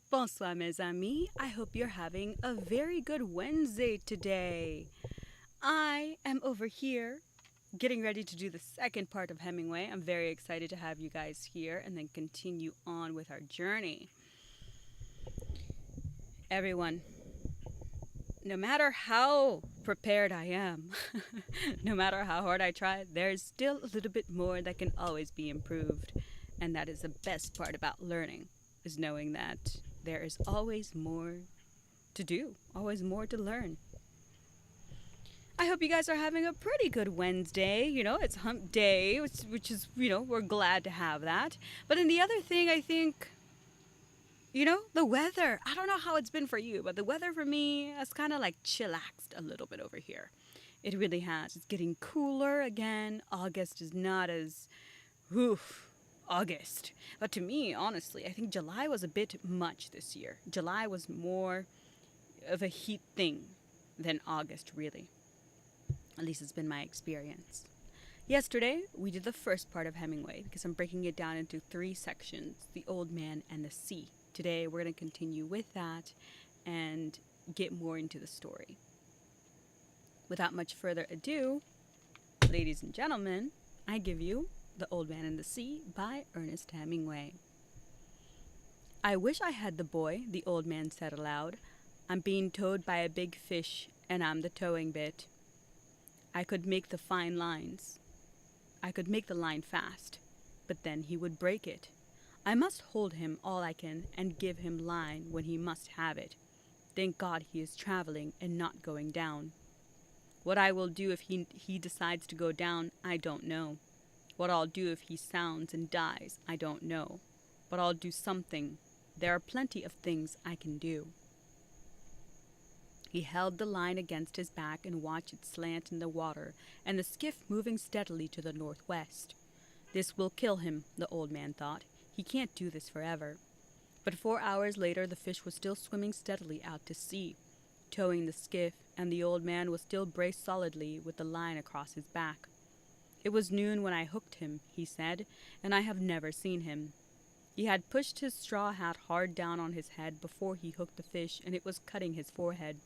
Bonsoir, mes amis. I hope you're having a very good Wednesday today. I am over here getting ready to do the second part of Hemingway. I'm very excited to have you guys here and then continue on with our journey. Everyone, no matter how prepared I am, no matter how hard I try, there's still a little bit more that can always be improved. And that is the best part about learning, is knowing that there is always more to do, always more to learn. I hope you guys are having a pretty good Wednesday. It's hump day, which is, we're glad to have that. But then the other thing, I think, the weather. I don't know how it's been for you, but the weather for me has kind of like chillaxed a little bit over here. It really has. It's getting cooler again. August is not as, oof, August. But to me, honestly, I think July was a bit much this year. July was more of a heat thing than August, really. At least it's been my experience. Yesterday, we did the first part of Hemingway because I'm breaking it down into 3 sections: the old man and the sea. Today, we're going to continue with that and get more into the story. Without much further ado, ladies and gentlemen, I give you The Old Man and the Sea by Ernest Hemingway. I wish I had the boy, the old man said aloud. I'm being towed by a big fish, and I'm the towing bit. I could make the fine lines. I could make the line fast, but then he would break it. I must hold him all I can and give him line when he must have it. Thank God he is traveling and not going down. What I will do if he decides to go down, I don't know. What I'll do if he sounds and dies, I don't know. But I'll do something. There are plenty of things I can do. He held the line against his back and watched it slant in the water, and the skiff moving steadily to the northwest. This will kill him, the old man thought. He can't do this forever. But 4 hours later, the fish was still swimming steadily out to sea, towing the skiff, and the old man was still braced solidly with the line across his back. It was noon when I hooked him, he said, and I have never seen him. He had pushed his straw hat hard down on his head before he hooked the fish, and it was cutting his forehead.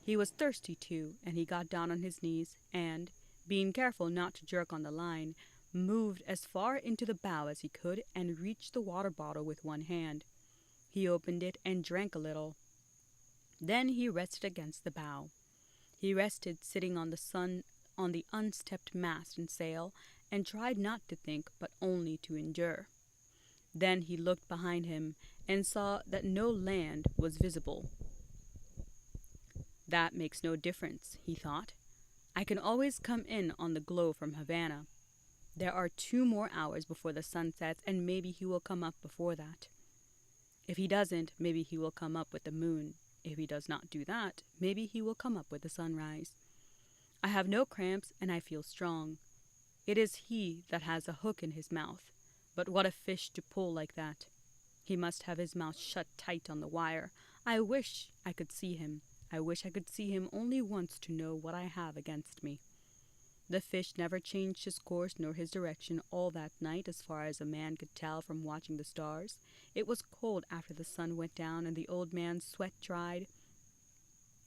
He was thirsty, too, and he got down on his knees and, being careful not to jerk on the line, moved as far into the bow as he could and reached the water bottle with one hand. He opened it and drank a little. Then he rested against the bow. He rested sitting on the unstepped mast and sail, and tried not to think but only to endure. Then he looked behind him and saw that no land was visible. That makes no difference, he thought. I can always come in on the glow from Havana. There are 2 more hours before the sun sets, and maybe he will come up before that. If he doesn't, maybe he will come up with the moon. If he does not do that, maybe he will come up with the sunrise. I have no cramps, and I feel strong. It is he that has a hook in his mouth. But what a fish to pull like that. He must have his mouth shut tight on the wire. I wish I could see him. I wish I could see him only once to know what I have against me. The fish never changed his course nor his direction all that night, as far as a man could tell from watching the stars. It was cold after the sun went down, and the old man's sweat dried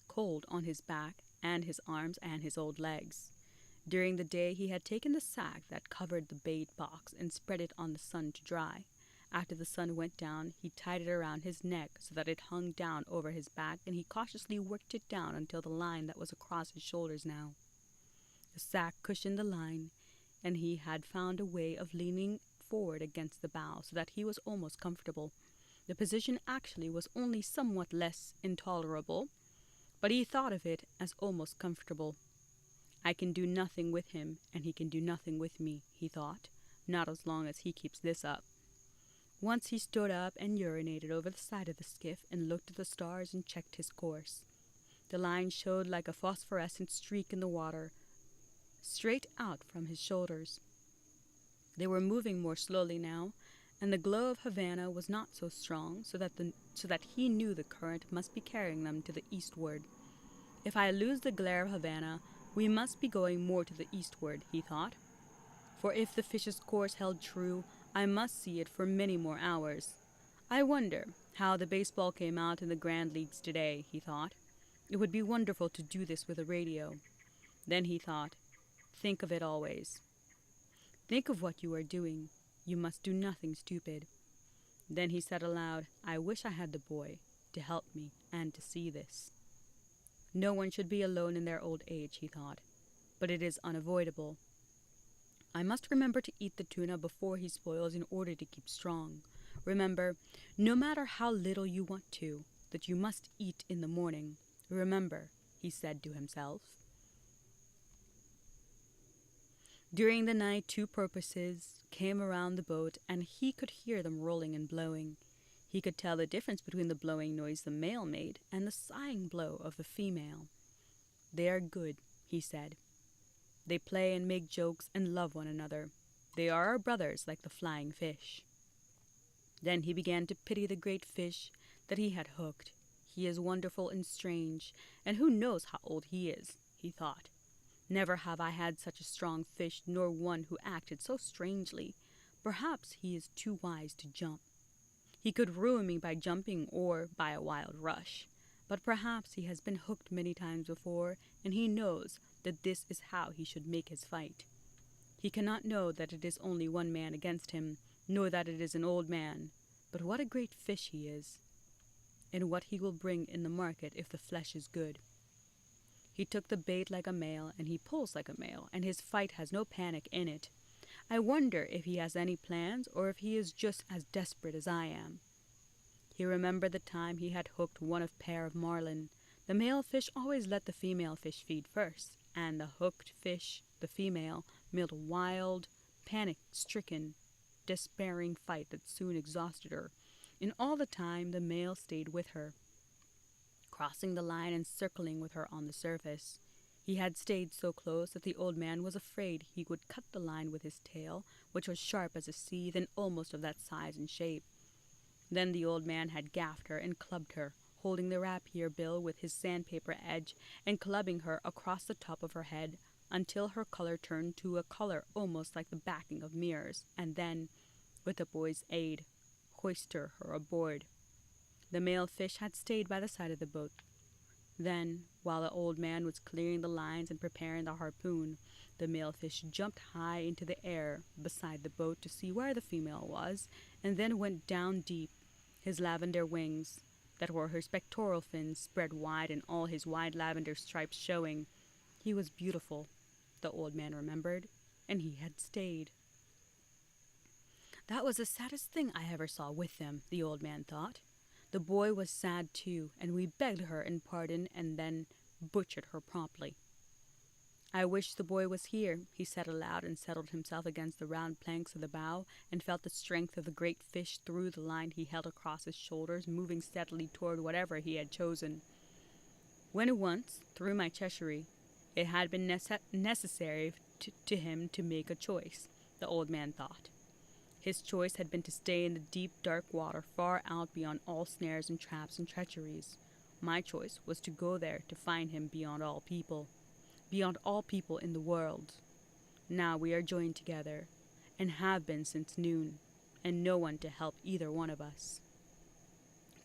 cold on his back and his arms and his old legs. During the day he had taken the sack that covered the bait box and spread it on the sun to dry. After the sun went down, he tied it around his neck so that it hung down over his back, and he cautiously worked it down until the line that was across his shoulders now. The sack cushioned the line, and he had found a way of leaning forward against the bow so that he was almost comfortable. The position actually was only somewhat less intolerable, but he thought of it as almost comfortable. I can do nothing with him, and he can do nothing with me, he thought, not as long as he keeps this up. Once he stood up and urinated over the side of the skiff and looked at the stars and checked his course. The line showed like a phosphorescent streak in the water, straight out from his shoulders. They were moving more slowly now, and the glow of Havana was not so strong, so that he knew the current must be carrying them to the eastward. If I lose the glare of Havana, we must be going more to the eastward, he thought. For if the fish's course held true, I must see it for many more hours. I wonder how the baseball came out in the Grand Leagues today, he thought. It would be wonderful to do this with a radio. Then he thought, think of it always. Think of what you are doing. You must do nothing stupid. Then he said aloud, I wish I had the boy to help me and to see this. No one should be alone in their old age, he thought, but it is unavoidable. I must remember to eat the tuna before he spoils in order to keep strong. Remember, no matter how little you want to, that you must eat in the morning. Remember, he said to himself. During the night, two porpoises came around the boat, and he could hear them rolling and blowing. He could tell the difference between the blowing noise the male made and the sighing blow of the female. They are good, he said. They play and make jokes and love one another. They are our brothers like the flying fish. Then he began to pity the great fish that he had hooked. He is wonderful and strange, and who knows how old he is, he thought. Never have I had such a strong fish, nor one who acted so strangely. Perhaps he is too wise to jump. He could ruin me by jumping or by a wild rush. But perhaps he has been hooked many times before, and he knows that this is how he should make his fight. He cannot know that it is only one man against him, nor that it is an old man. But what a great fish he is, and what he will bring in the market if the flesh is good. He took the bait like a male, and he pulls like a male, and his fight has no panic in it. I wonder if he has any plans, or if he is just as desperate as I am. He remembered the time he had hooked one pair of marlin. The male fish always let the female fish feed first, and the hooked fish, the female, made a wild, panic-stricken, despairing fight that soon exhausted her. And all the time the male stayed with her, crossing the line and circling with her on the surface. He had stayed so close that the old man was afraid he would cut the line with his tail, which was sharp as a seethe and almost of that size and shape. Then the old man had gaffed her and clubbed her, holding the rapier bill with his sandpaper edge and clubbing her across the top of her head until her color turned to a color almost like the backing of mirrors, and then, with the boy's aid, hoisted her aboard. The male fish had stayed by the side of the boat. Then, while the old man was clearing the lines and preparing the harpoon, the male fish jumped high into the air beside the boat to see where the female was, and then went down deep, his lavender wings, that were her pectoral fins, spread wide and all his wide lavender stripes showing. He was beautiful, the old man remembered, and he had stayed. That was the saddest thing I ever saw with them, the old man thought. The boy was sad too, and we begged her in pardon and then butchered her promptly. I wish the boy was here, he said aloud, and settled himself against the round planks of the bow, and felt the strength of the great fish through the line he held across his shoulders, moving steadily toward whatever he had chosen. When once, through my treachery, it had been necessary to him to make a choice, the old man thought. His choice had been to stay in the deep, dark water, far out beyond all snares and traps and treacheries. My choice was to go there to find him beyond all people in the world. Now we are joined together, and have been since noon, and no one to help either one of us.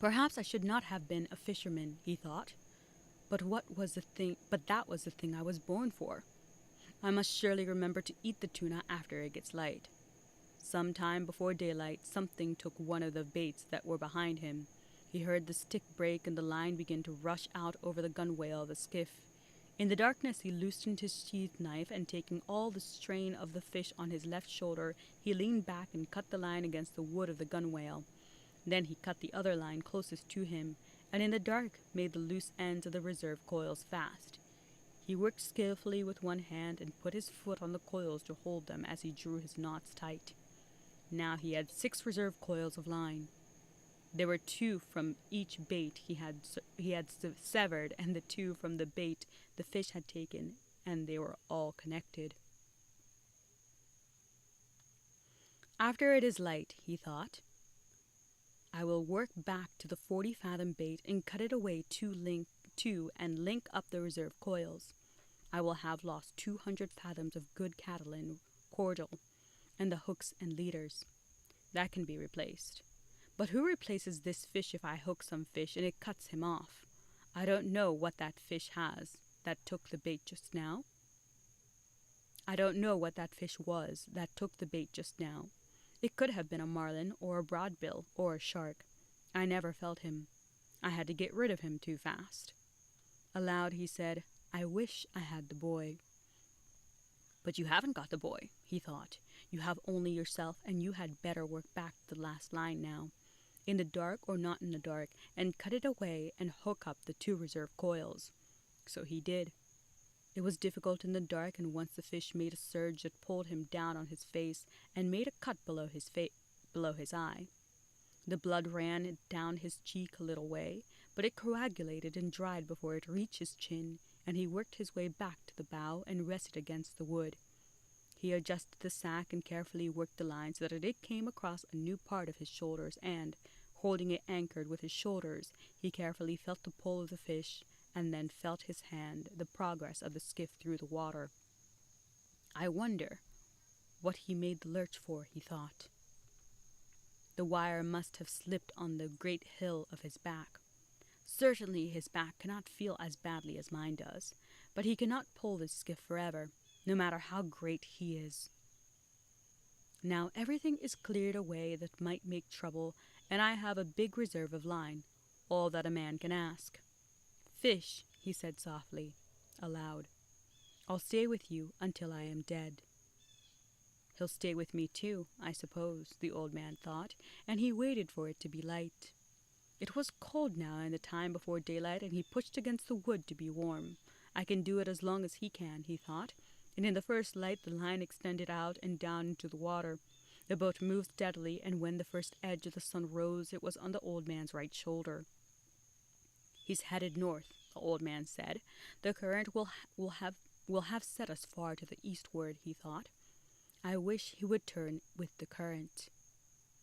Perhaps I should not have been a fisherman, he thought, but that was the thing I was born for. I must surely remember to eat the tuna after it gets light. Some time before daylight, something took one of the baits that were behind him. He heard the stick break and the line begin to rush out over the gunwale of the skiff. In the darkness he loosened his sheath knife, and taking all the strain of the fish on his left shoulder, he leaned back and cut the line against the wood of the gunwale. Then he cut the other line closest to him, and in the dark made the loose ends of the reserve coils fast. He worked skillfully with one hand and put his foot on the coils to hold them as he drew his knots tight. Now he had 6 reserve coils of line. There were 2 from each bait he had severed, and the 2 from the bait the fish had taken, and they were all connected. After it is light, he thought, I will work back to the 40-fathom bait and cut it away 2 and link up the reserve coils. I will have lost 200 fathoms of good Catalan cordel, and the hooks and leaders. That can be replaced. But who replaces this fish if I hook some fish and it cuts him off? I don't know what that fish has that took the bait just now. I don't know what that fish was that took the bait just now. It could have been a marlin or a broadbill or a shark. I never felt him. I had to get rid of him too fast. Aloud he said, I wish I had the boy. But you haven't got the boy, he thought. You have only yourself, and you had better work back the last line now, in the dark or not in the dark, and cut it away and hook up the 2 reserve coils. So he did. It was difficult in the dark, and once the fish made a surge that pulled him down on his face and made a cut below his eye. The blood ran down his cheek a little way, but it coagulated and dried before it reached his chin, and he worked his way back to the bow and rested against the wood. He adjusted the sack and carefully worked the line so that it came across a new part of his shoulders, and, holding it anchored with his shoulders, he carefully felt the pull of the fish, and then felt his hand the progress of the skiff through the water. I wonder what he made the lurch for, he thought. The wire must have slipped on the great hill of his back. Certainly his back cannot feel as badly as mine does, but he cannot pull this skiff forever, no matter how great he is. Now everything is cleared away that might make trouble, and I have a big reserve of line, all that a man can ask. Fish, he said softly, aloud. I'll stay with you until I am dead. He'll stay with me too, I suppose, the old man thought, and he waited for it to be light. It was cold now in the time before daylight, and he pushed against the wood to be warm. I can do it as long as he can, he thought, and in the first light the line extended out and down into the water. The boat moved steadily, and when the first edge of the sun rose, it was on the old man's right shoulder. He's headed north, the old man said. The current will have set us far to the eastward, he thought. I wish he would turn with the current.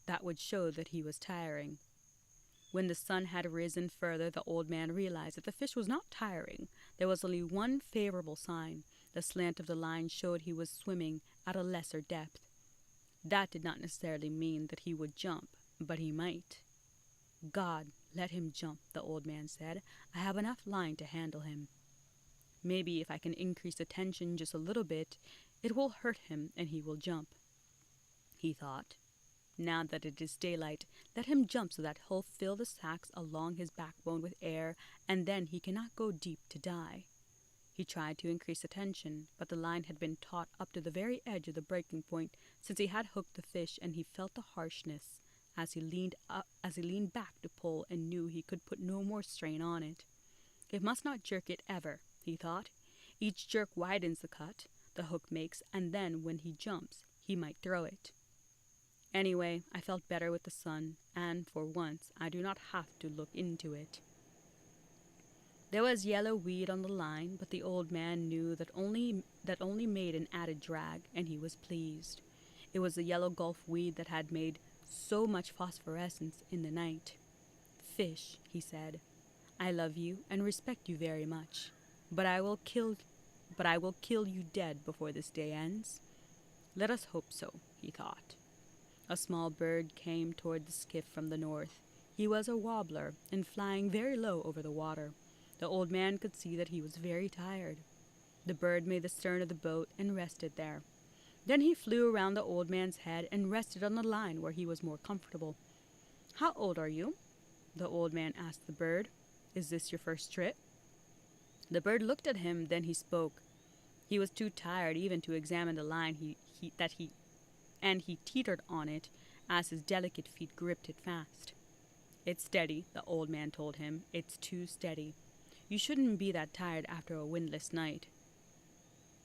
That would show that he was tiring. When the sun had risen further, the old man realized that the fish was not tiring. There was only one favorable sign. The slant of the line showed he was swimming at a lesser depth. That did not necessarily mean that he would jump, but he might. God, let him jump, the old man said. I have enough line to handle him. Maybe if I can increase the tension just a little bit, it will hurt him and he will jump. He thought, now that it is daylight, let him jump so that he'll fill the sacks along his backbone with air, and then he cannot go deep to die. He tried to increase the tension, but the line had been taut up to the very edge of the breaking point since he had hooked the fish, and he felt the harshness as he leaned back to pull, and knew he could put no more strain on it. It must not jerk it ever, he thought. Each jerk widens the cut the hook makes, and then when he jumps, he might throw it. Anyway, I felt better with the sun, and for once I do not have to look into it. There was yellow weed on the line, but the old man knew that only made an added drag, and he was pleased. It was the yellow gulf weed that had made so much phosphorescence in the night. Fish, he said, I love you and respect you very much, but I will kill you dead before this day ends. Let us hope so, he thought. A small bird came toward the skiff from the north. He was a warbler, and flying very low over the water. The old man could see that he was very tired. The bird made the stern of the boat and rested there. Then he flew around the old man's head and rested on the line where he was more comfortable. How old are you? The old man asked the bird. Is this your first trip? The bird looked at him, then he spoke. He was too tired even to examine the line and he teetered on it as his delicate feet gripped it fast. It's steady, the old man told him. It's too steady. You shouldn't be that tired after a windless night.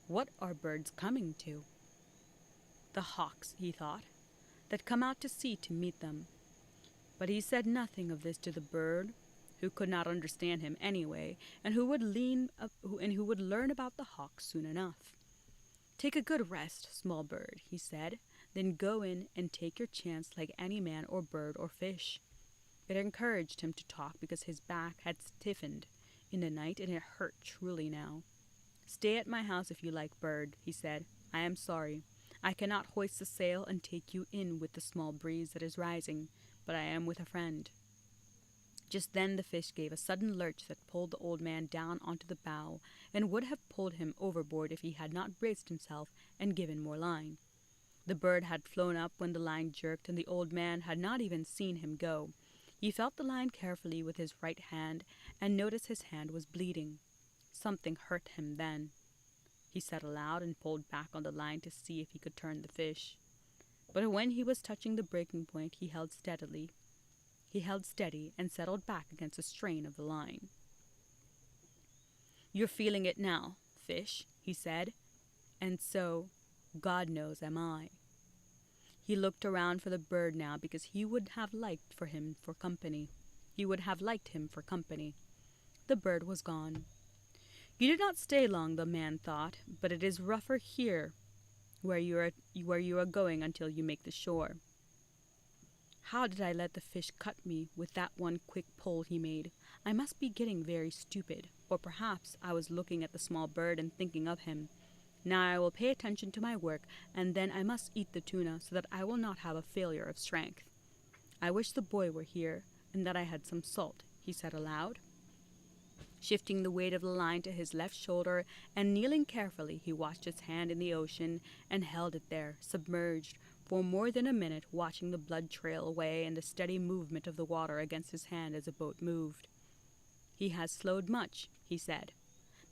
What are birds coming to? The hawks, he thought, that come out to sea to meet them. But he said nothing of this to the bird, who could not understand him anyway, and who would learn about the hawks soon enough. Take a good rest, small bird, he said, then go in and take your chance like any man or bird or fish. It encouraged him to talk because his back had stiffened in the night and it hurt truly now. Stay at my house if you like, bird, he said. I am sorry. I cannot hoist the sail and take you in with the small breeze that is rising, but I am with a friend." Just then the fish gave a sudden lurch that pulled the old man down onto the bow, and would have pulled him overboard if he had not braced himself and given more line. The bird had flown up when the line jerked, and the old man had not even seen him go. He felt the line carefully with his right hand, and noticed his hand was bleeding. Something hurt him then. He said aloud and pulled back on the line to see if he could turn the fish. But when he was touching the breaking point, he held steady and settled back against the strain of the line. "You're feeling it now, fish," he said, "and so, God knows, am I." He looked around for the bird now because he would have liked him for company. The bird was gone. "You did not stay long," the man thought, "but it is rougher here where you are going until you make the shore. How did I let the fish cut me with that one quick pull he made? I must be getting very stupid, or perhaps I was looking at the small bird and thinking of him. Now I will pay attention to my work, and then I must eat the tuna so that I will not have a failure of strength. I wish the boy were here, and that I had some salt," he said aloud. Shifting the weight of the line to his left shoulder and kneeling carefully, he washed his hand in the ocean and held it there, submerged, for more than a minute, watching the blood trail away and the steady movement of the water against his hand as the boat moved. "He has slowed much," he said.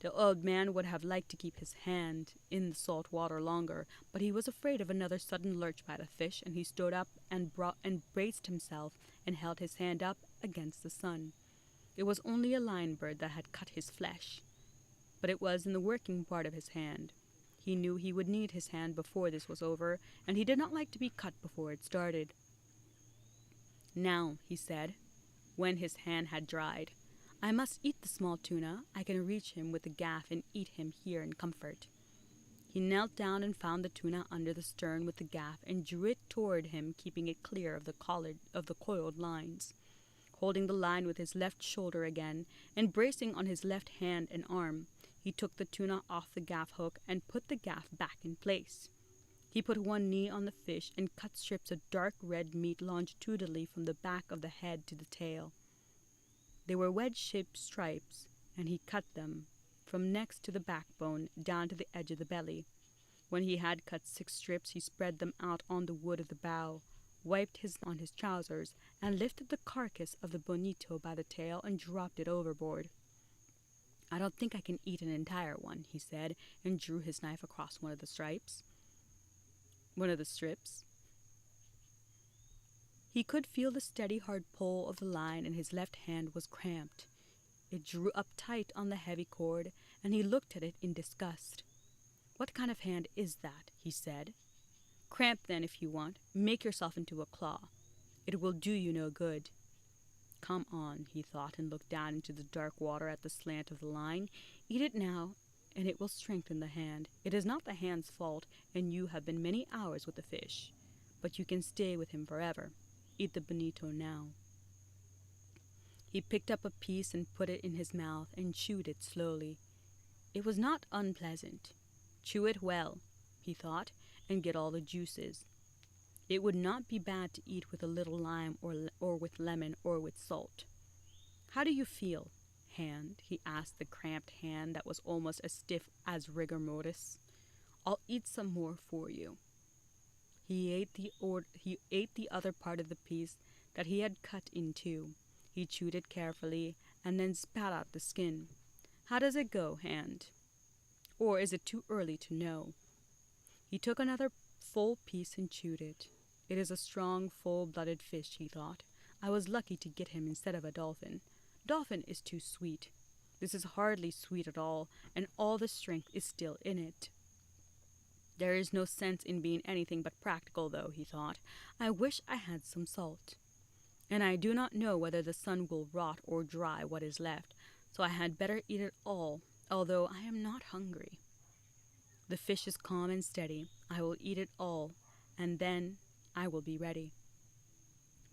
The old man would have liked to keep his hand in the salt water longer, but he was afraid of another sudden lurch by the fish, and he stood up and braced himself and held his hand up against the sun. It was only a lion bird that had cut his flesh, but it was in the working part of his hand. He knew he would need his hand before this was over, and he did not like to be cut before it started. "Now," he said, when his hand had dried, "I must eat the small tuna. I can reach him with the gaff and eat him here in comfort." He knelt down and found the tuna under the stern with the gaff and drew it toward him, keeping it clear of the coiled lines. Holding the line with his left shoulder again, and bracing on his left hand and arm, he took the tuna off the gaff hook and put the gaff back in place. He put one knee on the fish and cut strips of dark red meat longitudinally from the back of the head to the tail. They were wedge-shaped stripes, and he cut them from next to the backbone down to the edge of the belly. When he had cut 6 strips, he spread them out on the wood of the bow, wiped on his trousers, and lifted the carcass of the bonito by the tail and dropped it overboard. "I don't think I can eat an entire one," he said, and drew his knife across one of the strips. He could feel the steady hard pull of the line, and his left hand was cramped. It drew up tight on the heavy cord, and he looked at it in disgust. "What kind of hand is that?" he said. "Cramp then if you want. Make yourself into a claw. It will do you no good." "Come on," he thought, and looked down into the dark water at the slant of the line. "Eat it now, and it will strengthen the hand. It is not the hand's fault, and you have been many hours with the fish, but you can stay with him forever. Eat the bonito now." He picked up a piece and put it in his mouth and chewed it slowly. It was not unpleasant. Chew it well, he thought, and get all the juices. It would not be bad to eat with a little lime or with lemon or with salt. "How do you feel, hand?" he asked the cramped hand that was almost as stiff as rigor mortis. "I'll eat some more for you." He ate the other part of the piece that he had cut in two. He chewed it carefully and then spat out the skin. "How does it go, hand? Or is it too early to know?" He took another full piece and chewed it. "It is a strong, full-blooded fish," he thought. "I was lucky to get him instead of a dolphin. Dolphin is too sweet. This is hardly sweet at all, and all the strength is still in it. There is no sense in being anything but practical, though," he thought. "I wish I had some salt. And I do not know whether the sun will rot or dry what is left, so I had better eat it all, although I am not hungry. The fish is calm and steady. I will eat it all, and then I will be ready."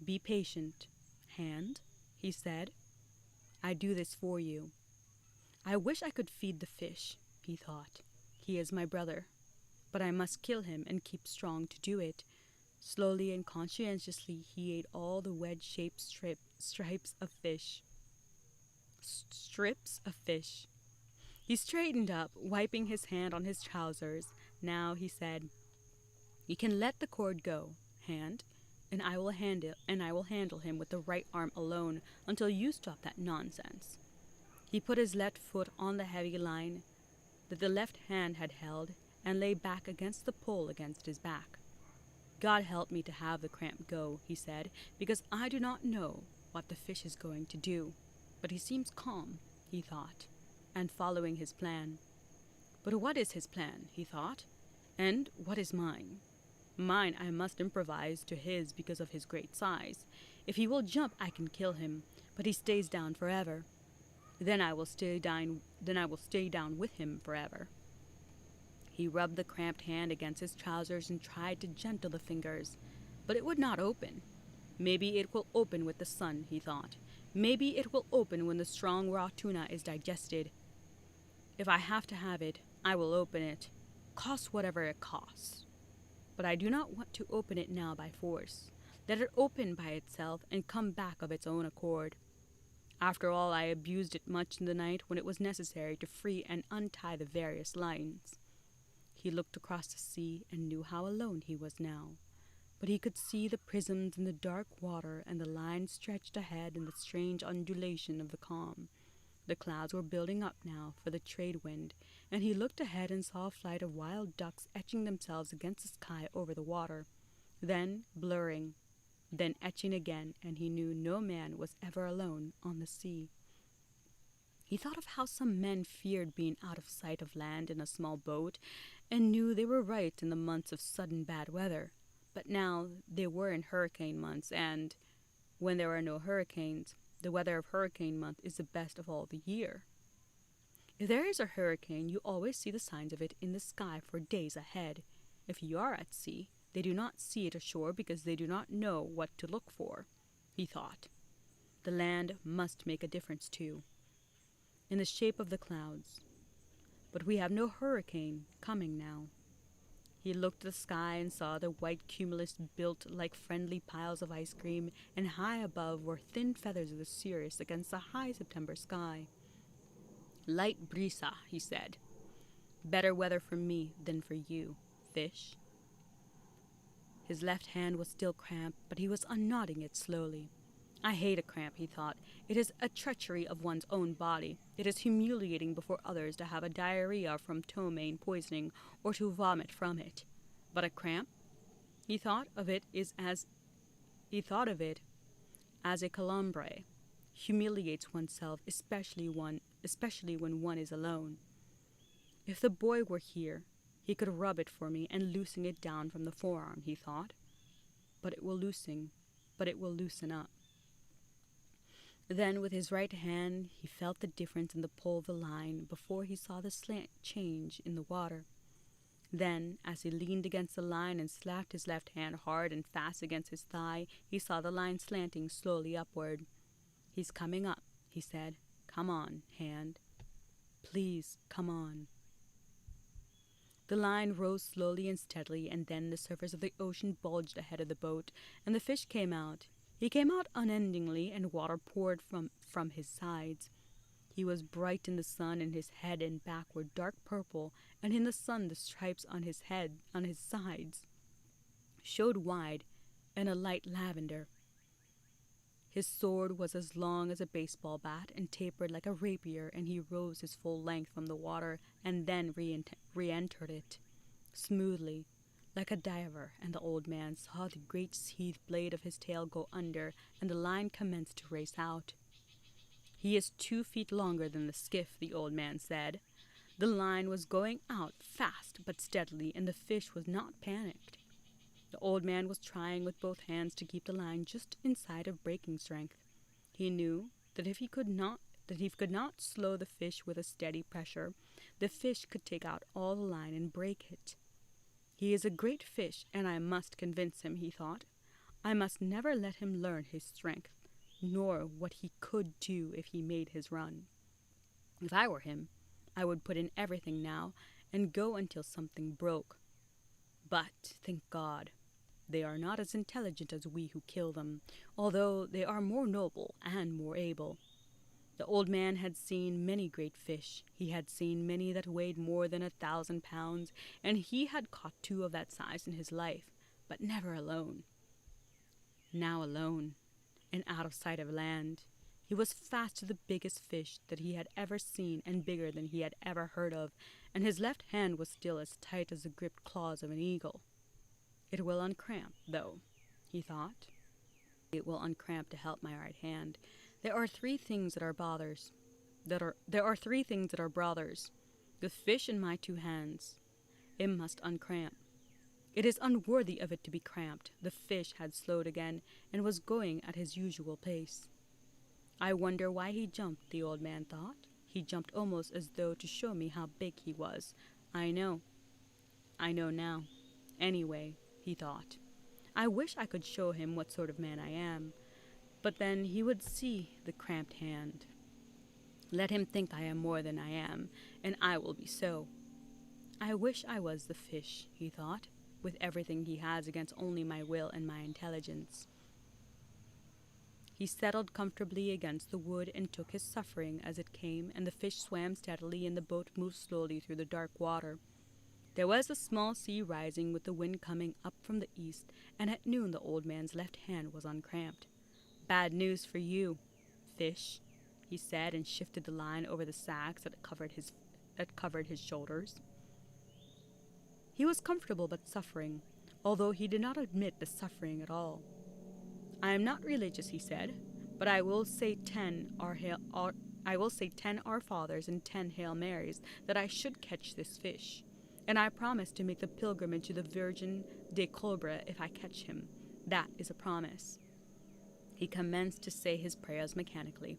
"Be patient, hand," he said. "I do this for you. I wish I could feed the fish," he thought. "He is my brother, but I must kill him and keep strong to do it. Slowly and conscientiously he ate all the wedge-shaped stripes of fish. Strips of fish. He straightened up, wiping his hand on his trousers. Now he said, "You can let the cord go, hand, and I will handle him with the right arm alone until you stop that nonsense." He put his left foot on the heavy line that the left hand had held and lay back against the pole against his back. "God help me to have the cramp go," he said, "because I do not know what the fish is going to do. But he seems calm," he thought, and following his plan. "But what is his plan?" he thought, "and what is mine? Mine I must improvise to his because of his great size. If he will jump, I can kill him, but he stays down forever. Then I will stay down with him forever." He rubbed the cramped hand against his trousers and tried to gentle the fingers, but it would not open. "Maybe it will open with the sun," he thought. "Maybe it will open when the strong raw tuna is digested. If I have to have it, I will open it, cost whatever it costs. But I do not want to open it now by force. Let it open by itself and come back of its own accord. After all, I abused it much in the night when it was necessary to free and untie the various lines." He looked across the sea and knew how alone he was now. But he could see the prisms in the dark water and the lines stretched ahead in the strange undulation of the calm. The clouds were building up now for the trade wind, and he looked ahead and saw a flight of wild ducks etching themselves against the sky over the water, then blurring, then etching again, and he knew no man was ever alone on the sea. He thought of how some men feared being out of sight of land in a small boat, and knew they were right in the months of sudden bad weather. But now they were in hurricane months, and when there are no hurricanes, the weather of hurricane month is the best of all the year. If there is a hurricane, you always see the signs of it in the sky for days ahead. If you are at sea, they do not see it ashore because they do not know what to look for, he thought. The land must make a difference too, in the shape of the clouds. But we have no hurricane coming now. He looked at the sky and saw the white cumulus built like friendly piles of ice cream, and high above were thin feathers of the cirrus against the high September sky. "Light brisa," he said. "Better weather for me than for you, fish." His left hand was still cramped, but he was unknotting it slowly. "I hate a cramp," he thought. "It is a treachery of one's own body. It is humiliating before others to have a diarrhea from ptomaine poisoning or to vomit from it. But a cramp?" He thought of it as a calambre. Humiliates oneself, especially when one is alone. If the boy were here, he could rub it for me and loosen it down from the forearm, he thought. But it will loosen up. Then with his right hand he felt the difference in the pull of the line before he saw the slant change in the water. Then, as he leaned against the line and slapped his left hand hard and fast against his thigh, he saw the line slanting slowly upward. "He's coming up," he said. "Come on, hand. Please, come on." The line rose slowly and steadily, and then the surface of the ocean bulged ahead of the boat, and the fish came out. He came out unendingly, and water poured from his sides. He was bright in the sun, and his head and back were dark purple, and in the sun the stripes on his sides, showed wide and a light lavender. His sword was as long as a baseball bat and tapered like a rapier, and he rose his full length from the water and then re-entered it, smoothly, like a diver, and the old man saw the great seethed blade of his tail go under, and the line commenced to race out. "He is 2 feet longer than the skiff," the old man said. The line was going out fast but steadily, and the fish was not panicked. The old man was trying with both hands to keep the line just inside of breaking strength. He knew that if he could not slow the fish with a steady pressure, the fish could take out all the line and break it. "He is a great fish, and I must convince him," he thought. "I must never let him learn his strength, nor what he could do if he made his run. If I were him, I would put in everything now and go until something broke. But, thank God, they are not as intelligent as we who kill them, although they are more noble and more able. The old man had seen many great fish. He had seen many that weighed more than 1,000 pounds, and he had caught 2 of that size in his life, but never alone. Now alone, and out of sight of land, he was fast to the biggest fish that he had ever seen and bigger than he had ever heard of, and his left hand was still as tight as the gripped claws of an eagle. It will uncramp, though, he thought. It will uncramp to help my right hand. There are 3 things that are brothers. There are 3 things that are brothers. The fish in my 2 hands. It must uncramp. It is unworthy of it to be cramped. The fish had slowed again and was going at his usual pace. I wonder why he jumped, the old man thought. He jumped almost as though to show me how big he was. I know now. Anyway, he thought, I wish I could show him what sort of man I am. But then he would see the cramped hand. Let him think I am more than I am, and I will be so. I wish I was the fish, he thought, with everything he has against only my will and my intelligence. He settled comfortably against the wood and took his suffering as it came, and the fish swam steadily and the boat moved slowly through the dark water. There was a small sea rising with the wind coming up from the east, and at noon the old man's left hand was uncramped. Bad news for you, fish, he said, and shifted the line over the sacks that covered his shoulders. He was comfortable but suffering, although he did not admit the suffering at all. I am not religious, he said, but I will say 10 Our Fathers and 10 Hail Marys that I should catch this fish, and I promise to make the pilgrimage to the Virgin de Cobre if I catch him. That is a promise. He commenced to say his prayers mechanically.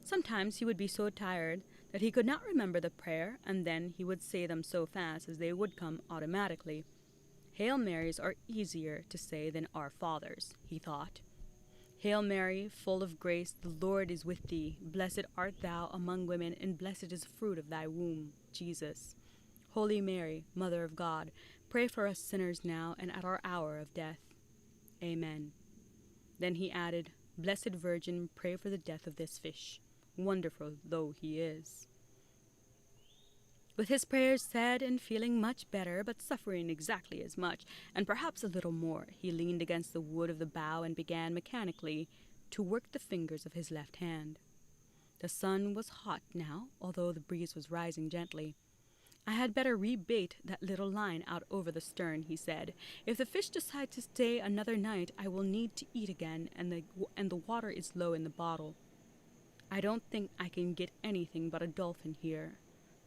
Sometimes he would be so tired that he could not remember the prayer, and then he would say them so fast as they would come automatically. Hail Marys are easier to say than Our Fathers, he thought. Hail Mary, full of grace, the Lord is with thee. Blessed art thou among women, and blessed is the fruit of thy womb, Jesus. Holy Mary, Mother of God, pray for us sinners now and at our hour of death. Amen. Then he added, Blessed Virgin, pray for the death of this fish, wonderful though he is. With his prayers said and feeling much better, but suffering exactly as much, and perhaps a little more, he leaned against the wood of the bough and began mechanically to work the fingers of his left hand. The sun was hot now, although the breeze was rising gently. I had better rebait that little line out over the stern, he said. If the fish decide to stay another night, I will need to eat again, and the water is low in the bottle. I don't think I can get anything but a dolphin here,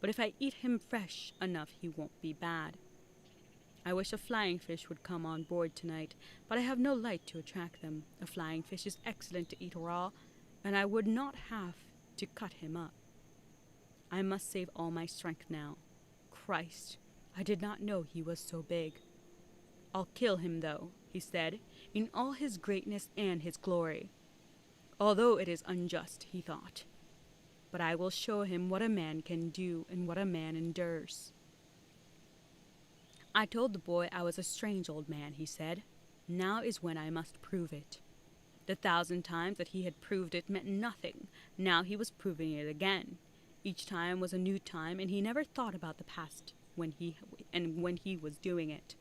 but if I eat him fresh enough, he won't be bad. I wish a flying fish would come on board tonight, but I have no light to attract them. A flying fish is excellent to eat raw, and I would not have to cut him up. I must save all my strength now. Christ, I did not know he was so big. I'll kill him, though, he said, in all his greatness and his glory. Although it is unjust, he thought. But I will show him what a man can do and what a man endures. I told the boy I was a strange old man, he said. Now is when I must prove it. The 1,000 times that he had proved it meant nothing. Now he was proving it again. Each time was a new time, and he never thought about the past when he was doing it.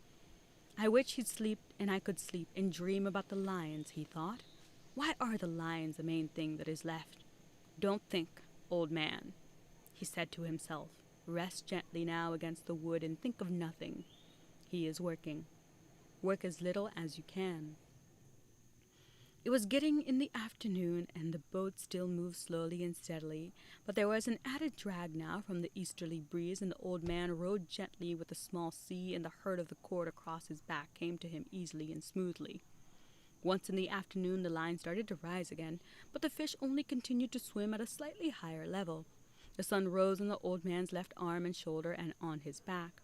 I wish he'd sleep and I could sleep and dream about the lions, he thought. Why are the lions the main thing that is left? Don't think, old man, he said to himself. Rest gently now against the wood and think of nothing. He is working. Work as little as you can. It was getting in the afternoon, and the boat still moved slowly and steadily, but there was an added drag now from the easterly breeze, and the old man rowed gently with the small sea, and the hurt of the cord across his back came to him easily and smoothly. Once in the afternoon the line started to rise again, but the fish only continued to swim at a slightly higher level. The sun rose on the old man's left arm and shoulder and on his back,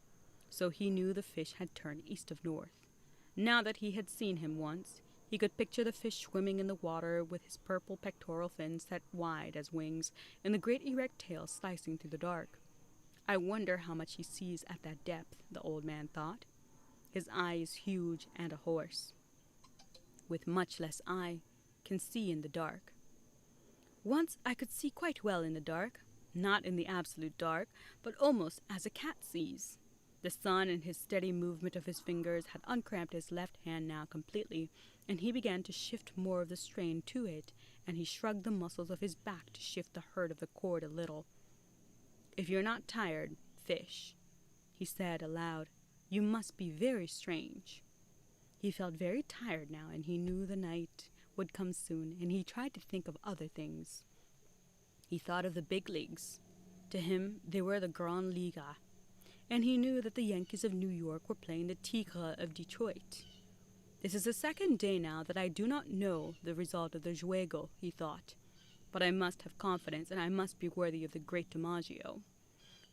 so he knew the fish had turned east of north. Now that he had seen him once, he could picture the fish swimming in the water with his purple pectoral fins set wide as wings and the great erect tail slicing through the dark. I wonder how much he sees at that depth, the old man thought. His eye is huge and a horse. with much less eye, can see in the dark. Once I could see quite well in the dark, not in the absolute dark, but almost as a cat sees. The sun and his steady movement of his fingers had uncramped his left hand now completely, and he began to shift more of the strain to it, and he shrugged the muscles of his back to shift the hurt of the cord a little. "If you're not tired, fish," he said aloud. "You must be very strange." He felt very tired now, and he knew the night would come soon, and he tried to think of other things. He thought of the big leagues. To him, they were the Grand Liga, and he knew that the Yankees of New York were playing the Tigres of Detroit. "This is the second day now that I do not know the result of the juego," he thought, "but I must have confidence, and I must be worthy of the great DiMaggio,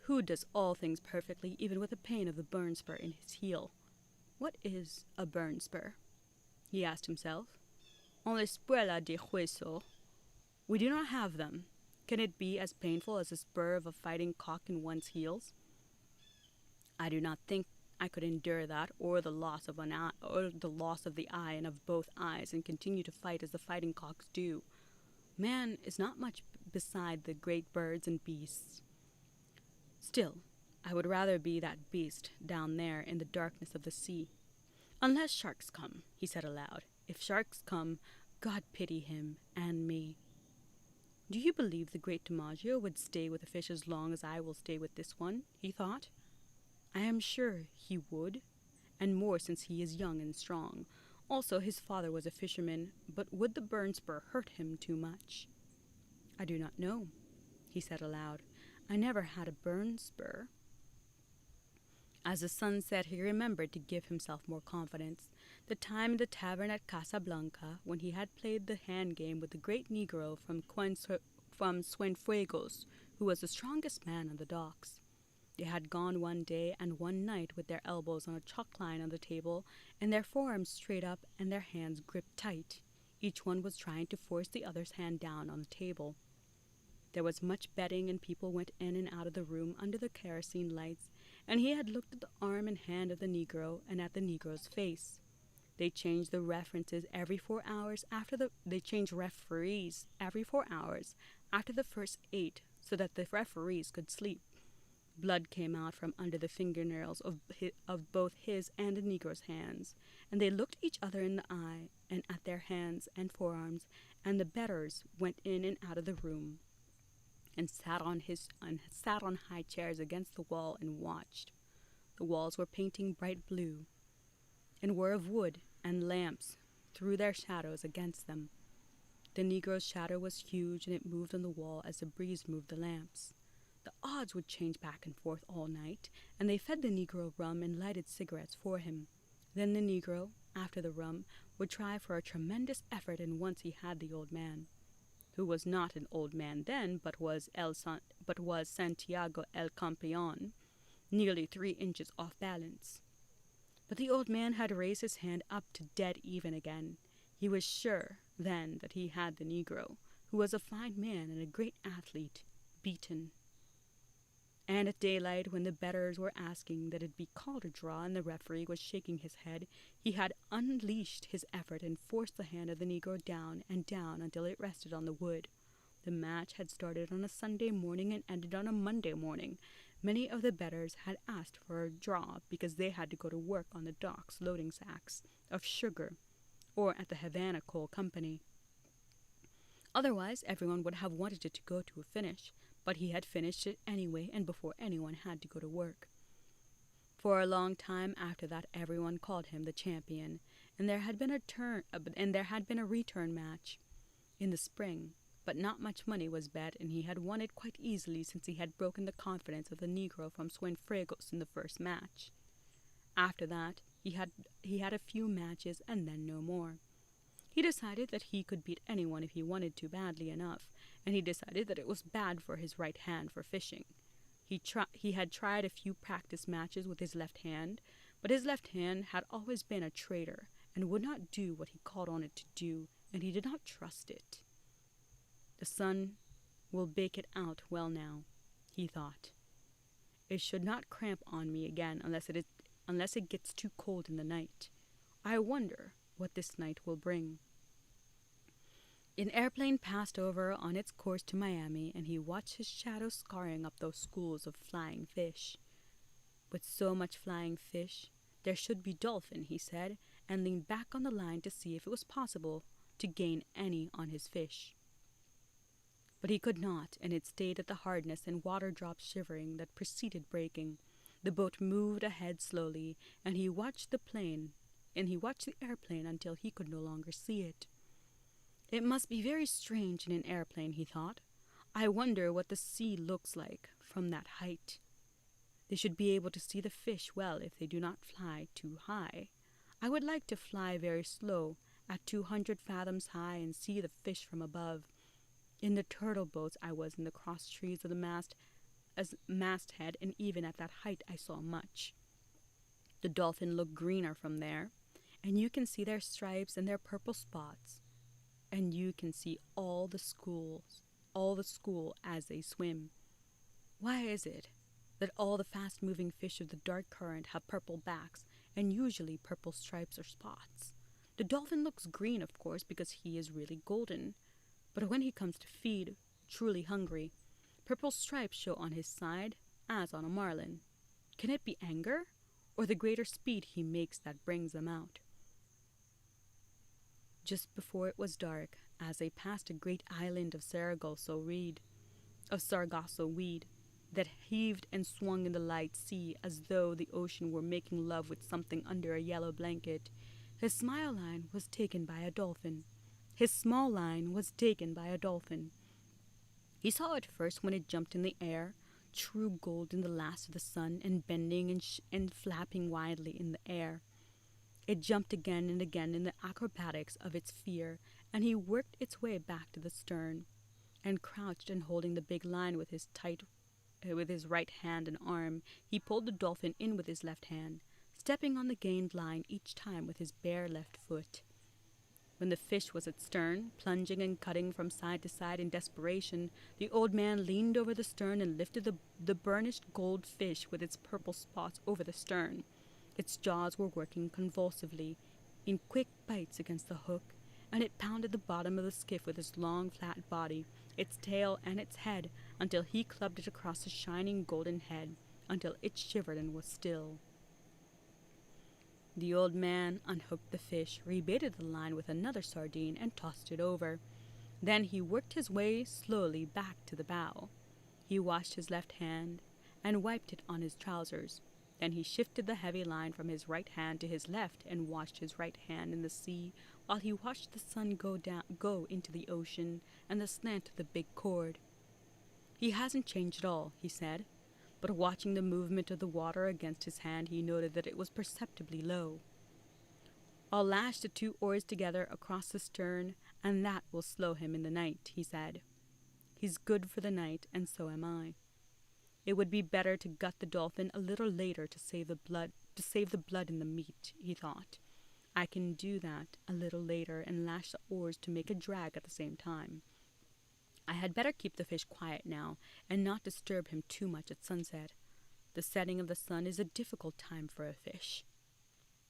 who does all things perfectly, even with the pain of the burn spur in his heel." What is a burn spur? He asked himself. "En la escuela de hueso. We do not have them. Can it be as painful as the spur of a fighting cock in one's heels? I do not think I could endure that, or the loss of an eye, or the loss of the eye and of both eyes, and continue to fight as the fighting cocks do. Man is not much beside the great birds and beasts. Still, I would rather be that beast down there in the darkness of the sea. Unless sharks come," he said aloud. "If sharks come, God pity him and me. Do you believe the great DiMaggio would stay with a fish as long as I will stay with this one?" he thought. "I am sure he would, and more since he is young and strong. Also, his father was a fisherman, but would the burn spur hurt him too much?" "I do not know," he said aloud. "I never had a burn spur." As the sun set, he remembered to give himself more confidence. The time in the tavern at Casablanca, when he had played the hand game with the great Negro from Cienfuegos, who was the strongest man on the docks. They had gone one day and one night with their elbows on a chalk line on the table, and their forearms straight up and their hands gripped tight. Each one was trying to force the other's hand down on the table. There was much betting, and people went in and out of the room under the kerosene lights, and he had looked at the arm and hand of the Negro and at the Negro's face. They changed the referees every 4 hours after the first 8, so that the referees could sleep. Blood came out from under the fingernails of both his and the Negro's hands, and they looked each other in the eye and at their hands and forearms, and the bettors went in and out of the room and sat on high chairs against the wall and watched. The walls were painting bright blue, and were of wood, and lamps threw their shadows against them. The Negro's shadow was huge, and it moved on the wall as the breeze moved the lamps. The odds would change back and forth all night, and they fed the Negro rum and lighted cigarettes for him. Then the Negro, after the rum, would try for a tremendous effort, and once he had the old man, who was not an old man then, but was Santiago el Campeon, nearly 3 inches off balance. But the old man had raised his hand up to dead even again. He was sure then that he had the Negro, who was a fine man and a great athlete, beaten. And at daylight, when the bettors were asking that it be called a draw and the referee was shaking his head, he had unleashed his effort and forced the hand of the Negro down and down until it rested on the wood. The match had started on a Sunday morning and ended on a Monday morning. Many of the bettors had asked for a draw because they had to go to work on the docks loading sacks of sugar or at the Havana Coal Company. Otherwise, everyone would have wanted it to go to a finish, but he had finished it anyway and before anyone had to go to work. For a long time after that, everyone called him the champion, and there had been a return match in the spring, but not much money was bet, and he had won it quite easily since he had broken the confidence of the Negro from Cienfuegos in the first match. After that, he had a few matches and then no more. He decided that he could beat anyone if he wanted to badly enough, and he decided that it was bad for his right hand for fishing. He had tried a few practice matches with his left hand, but his left hand had always been a traitor and would not do what he called on it to do, and he did not trust it. The sun will bake it out well now, he thought. It should not cramp on me again unless it gets too cold in the night. I wonder what this night will bring. An airplane passed over on its course to Miami, and he watched his shadow scarring up those schools of flying fish. With so much flying fish, there should be dolphin, he said, and leaned back on the line to see if it was possible to gain any on his fish. But he could not, and it stayed at the hardness and water drops shivering that preceded breaking. The boat moved ahead slowly, and he watched the airplane until he could no longer see it. It must be very strange in an airplane, he thought. I wonder what the sea looks like from that height. They should be able to see the fish well if they do not fly too high. I would like to fly very slow, at 200 fathoms high, and see the fish from above. In the turtle boats I was in the cross trees of the masthead, and even at that height I saw much. The dolphin look greener from there, and you can see their stripes and their purple spots, and you can see all the school as they swim. Why is it that all the fast-moving fish of the dark current have purple backs and usually purple stripes or spots? The dolphin looks green, of course, because he is really golden, but when he comes to feed, truly hungry, purple stripes show on his side as on a marlin. Can it be anger, or the greater speed he makes that brings them out? Just before it was dark, as they passed a great island of Sargasso weed, that heaved and swung in the light sea as though the ocean were making love with something under a yellow blanket, his small line was taken by a dolphin. He saw it first when it jumped in the air, true gold in the last of the sun, and bending and flapping widely in the air. It jumped again and again in the acrobatics of its fear, and he worked its way back to the stern, and crouched and holding the big line with his right hand and arm, he pulled the dolphin in with his left hand, stepping on the gained line each time with his bare left foot. When the fish was at stern, plunging and cutting from side to side in desperation, the old man leaned over the stern and lifted the burnished gold fish with its purple spots over the stern. Its jaws were working convulsively, in quick bites against the hook, and it pounded the bottom of the skiff with its long, flat body, its tail and its head, until he clubbed it across the shining golden head, until it shivered and was still. The old man unhooked the fish, rebaited the line with another sardine, and tossed it over. Then he worked his way slowly back to the bow. He washed his left hand and wiped it on his trousers. Then he shifted the heavy line from his right hand to his left and washed his right hand in the sea while he watched the sun go into the ocean and the slant of the big cord. He hasn't changed at all, he said, but watching the movement of the water against his hand, he noted that it was perceptibly low. I'll lash the 2 oars together across the stern, and that will slow him in the night, he said. He's good for the night, and so am I. It would be better to gut the dolphin a little later to save the blood in the meat, he thought. I can do that a little later and lash the oars to make a drag at the same time. I had better keep the fish quiet now and not disturb him too much at sunset. The setting of the sun is a difficult time for a fish.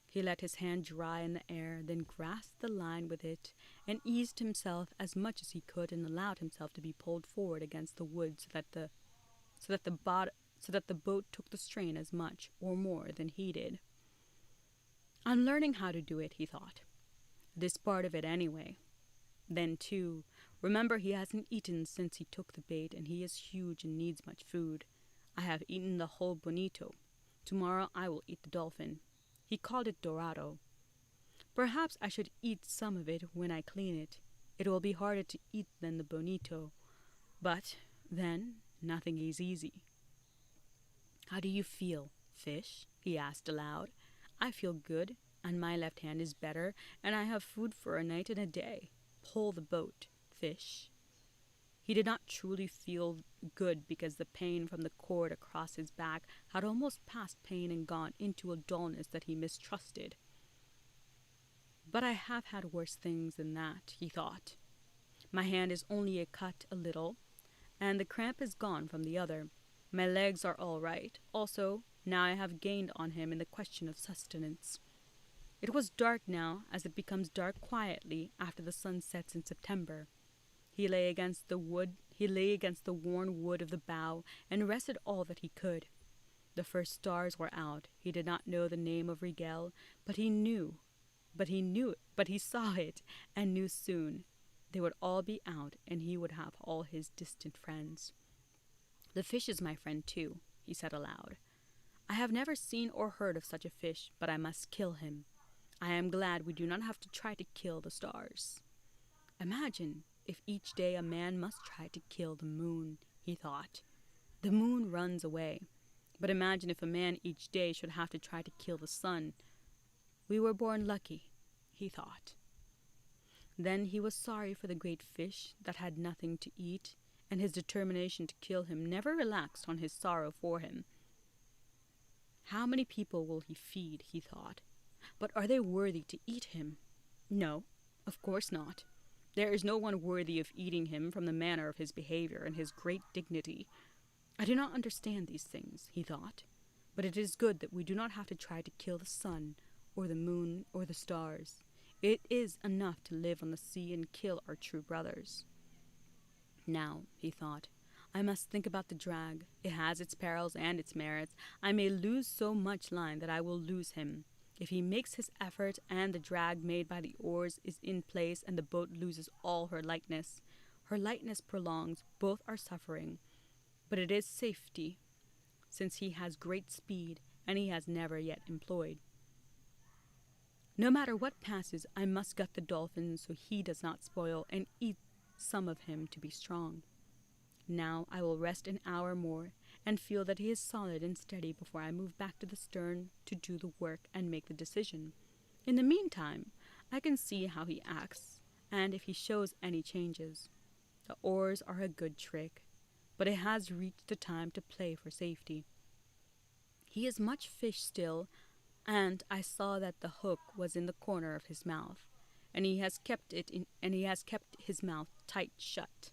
He let his hand dry in the air, then grasped the line with it and eased himself as much as he could and allowed himself to be pulled forward against the wood so that the boat took the strain as much or more than he did. I'm learning how to do it, he thought. This part of it anyway. Then, too, remember he hasn't eaten since he took the bait, and he is huge and needs much food. I have eaten the whole bonito. Tomorrow I will eat the dolphin. He called it dorado. Perhaps I should eat some of it when I clean it. It will be harder to eat than the bonito. But, then, nothing is easy. How do you feel, fish? He asked aloud. I feel good, and my left hand is better, and I have food for a night and a day. Pull the boat, fish. He did not truly feel good because the pain from the cord across his back had almost passed pain and gone into a dullness that he mistrusted. But I have had worse things than that, he thought. My hand is only cut a little, and the cramp is gone from the other. My legs are all right. Also, now I have gained on him in the question of sustenance. It was dark now, as it becomes dark quietly after the sun sets in September. He lay against the worn wood of the bough and rested all that he could. The first stars were out. He did not know the name of Rigel, but he saw it and knew soon. They would all be out, and he would have all his distant friends. The fish is my friend too, he said aloud. I have never seen or heard of such a fish, but I must kill him. I am glad we do not have to try to kill the stars. Imagine if each day a man must try to kill the moon, he thought. The moon runs away. But imagine if a man each day should have to try to kill the sun. We were born lucky, he thought. Then he was sorry for the great fish that had nothing to eat, and his determination to kill him never relaxed on his sorrow for him. How many people will he feed, he thought. But are they worthy to eat him? No, of course not. There is no one worthy of eating him from the manner of his behavior and his great dignity. I do not understand these things, he thought, but it is good that we do not have to try to kill the sun, or the moon, or the stars. It is enough to live on the sea and kill our true brothers. Now, he thought, I must think about the drag. It has its perils and its merits. I may lose so much line that I will lose him. If he makes his effort and the drag made by the oars is in place and the boat loses all her lightness prolongs both our suffering. But it is safety, since he has great speed and he has never yet employed. No matter what passes, I must gut the dolphin so he does not spoil and eat some of him to be strong. Now I will rest an hour more and feel that he is solid and steady before I move back to the stern to do the work and make the decision. In the meantime, I can see how he acts and if he shows any changes. The oars are a good trick, but it has reached the time to play for safety. He is much fish still, and I saw that the hook was in the corner of his mouth, and he has kept his mouth tight shut.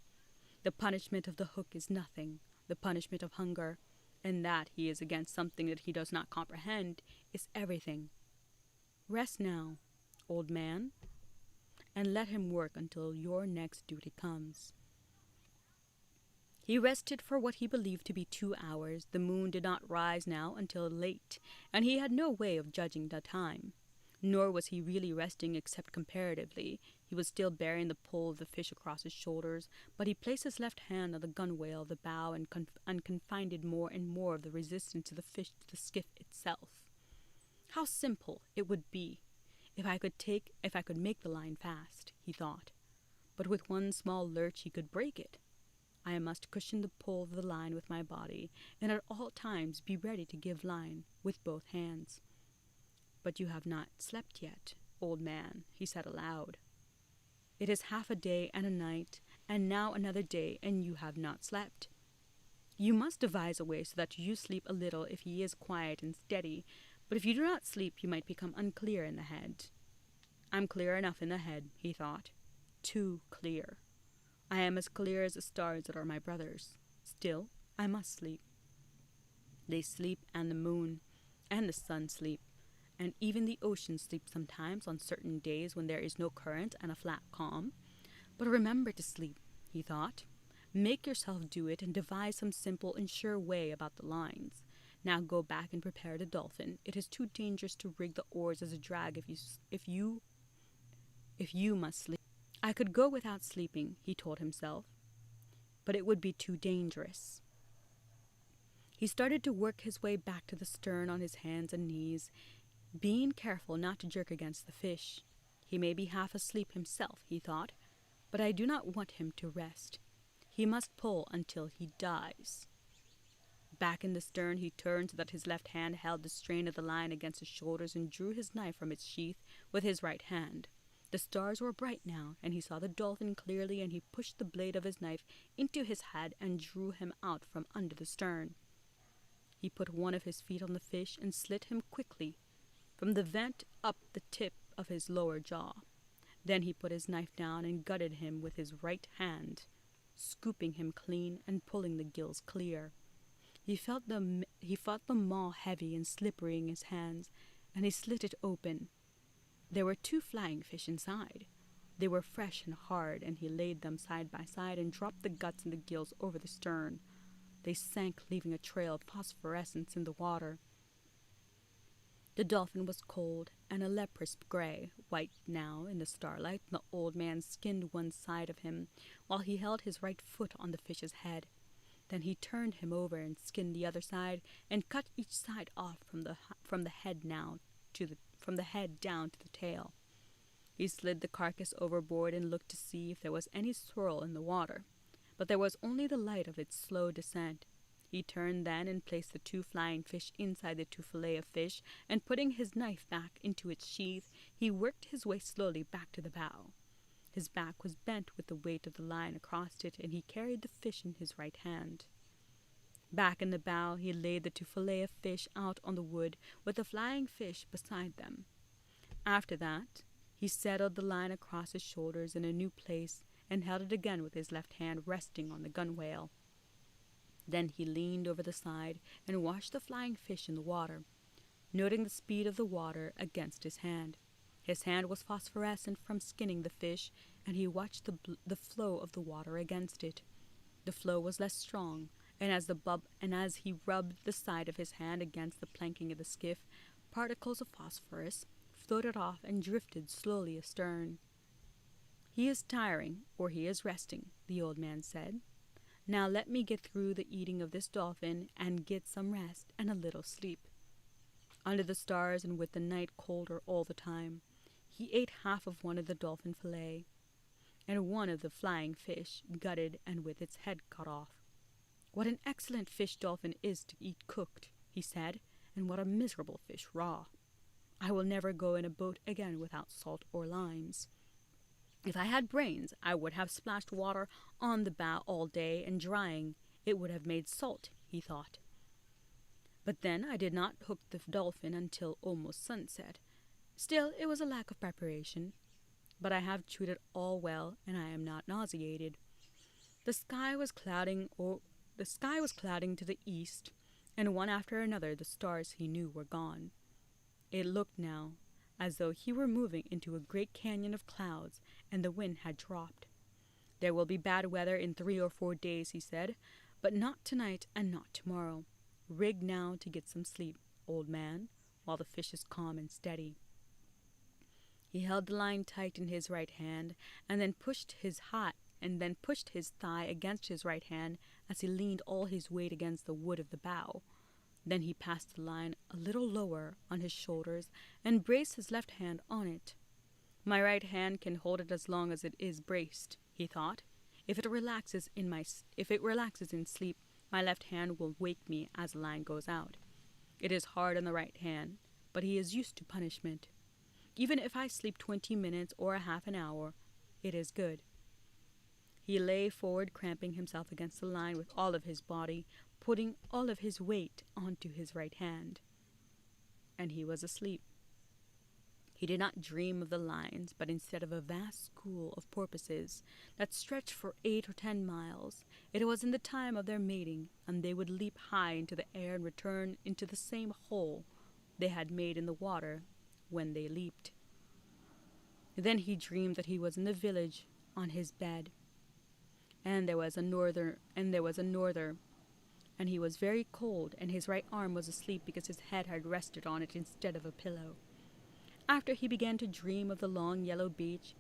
The punishment of the hook is nothing. The punishment of hunger, and that he is against something that he does not comprehend, is everything. Rest now, old man, and let him work until your next duty comes. He rested for what he believed to be 2 hours. The moon did not rise now until late, and he had no way of judging the time. Nor was he really resting except comparatively. He was still bearing the pull of the fish across his shoulders, but he placed his left hand on the gunwale of the bow and confined more and more of the resistance of the fish to the skiff itself. How simple it would be if I could make the line fast, he thought. But with one small lurch he could break it. I must cushion the pull of the line with my body, and at all times be ready to give line with both hands. But you have not slept yet, old man, he said aloud. It is half a day and a night, and now another day, and you have not slept. You must devise a way so that you sleep a little if he is quiet and steady, but if you do not sleep you might become unclear in the head. I'm clear enough in the head, he thought. Too clear. I am as clear as the stars that are my brothers. Still, I must sleep. They sleep, and the moon and the sun sleep, and even the ocean sleeps sometimes on certain days when there is no current and a flat calm. But remember to sleep, he thought. Make yourself do it and devise some simple and sure way about the lines. Now go back and prepare the dolphin. It is too dangerous to rig the oars as a drag if you must sleep. I could go without sleeping, he told himself, but it would be too dangerous. He started to work his way back to the stern on his hands and knees, being careful not to jerk against the fish. He may be half asleep himself, he thought, but I do not want him to rest. He must pull until he dies. Back in the stern he turned so that his left hand held the strain of the line against his shoulders and drew his knife from its sheath with his right hand. The stars were bright now, and he saw the dolphin clearly, and he pushed the blade of his knife into his head and drew him out from under the stern. He put one of his feet on the fish and slit him quickly from the vent up the tip of his lower jaw. Then he put his knife down and gutted him with his right hand, scooping him clean and pulling the gills clear. He felt the maw heavy and slippery in his hands, and he slit it open. There were 2 flying fish inside. They were fresh and hard, and he laid them side by side and dropped the guts and the gills over the stern. They sank, leaving a trail of phosphorescence in the water. The dolphin was cold and a leprous gray, white now in the starlight. The old man skinned one side of him while he held his right foot on the fish's head. Then he turned him over and skinned the other side and cut each side off from the head down to the tail. He slid the carcass overboard and looked to see if there was any swirl in the water, but there was only the light of its slow descent. He turned then and placed the 2 flying fish inside the 2 fillet of fish, and putting his knife back into its sheath, he worked his way slowly back to the bow. His back was bent with the weight of the line across it, and he carried the fish in his right hand. Back in the bow, he laid the 2 fillet of fish out on the wood with the flying fish beside them. After that, he settled the line across his shoulders in a new place and held it again with his left hand resting on the gunwale. Then he leaned over the side and watched the flying fish in the water, noting the speed of the water against his hand. His hand was phosphorescent from skinning the fish, and he watched the flow of the water against it. The flow was less strong, and as he rubbed the side of his hand against the planking of the skiff, particles of phosphorus floated off and drifted slowly astern. "He is tiring, or he is resting," the old man said. "Now let me get through the eating of this dolphin and get some rest and a little sleep." Under the stars and with the night colder all the time, he ate half of one of the dolphin fillet and one of the flying fish, gutted and with its head cut off. "What an excellent fish dolphin is to eat cooked," he said, "and what a miserable fish raw. I will never go in a boat again without salt or limes. If I had brains, I would have splashed water on the bow all day, and drying, it would have made salt," he thought. "But then I did not hook the dolphin until almost sunset. Still, it was a lack of preparation. But I have chewed it all well, and I am not nauseated." The sky was clouding to the east, and one after another the stars he knew were gone. It looked now as though he were moving into a great canyon of clouds, and the wind had dropped. "There will be bad weather in 3 or 4 days," he said, "but not tonight and not tomorrow. Rig now to get some sleep, old man, while the fish is calm and steady." He held the line tight in his right hand, and then pushed his thigh against his right hand as he leaned all his weight against the wood of the bow. Then he passed the line a little lower on his shoulders and braced his left hand on it. "My right hand can hold it as long as it is braced," he thought. If it relaxes in sleep, my left hand will wake me as the line goes out. It is hard on the right hand, but he is used to punishment. Even if I sleep 20 minutes or a half an hour, it is good." He lay forward, cramping himself against the line with all of his body, putting all of his weight onto his right hand. And he was asleep. He did not dream of the lines, but instead of a vast school of porpoises that stretched for 8 or 10 miles, it was in the time of their mating, and they would leap high into the air and return into the same hole they had made in the water when they leaped. Then he dreamed that he was in the village on his bed, and there was a norther, and he was very cold, and his right arm was asleep because his head had rested on it instead of a pillow. After he began to dream of the long yellow beach,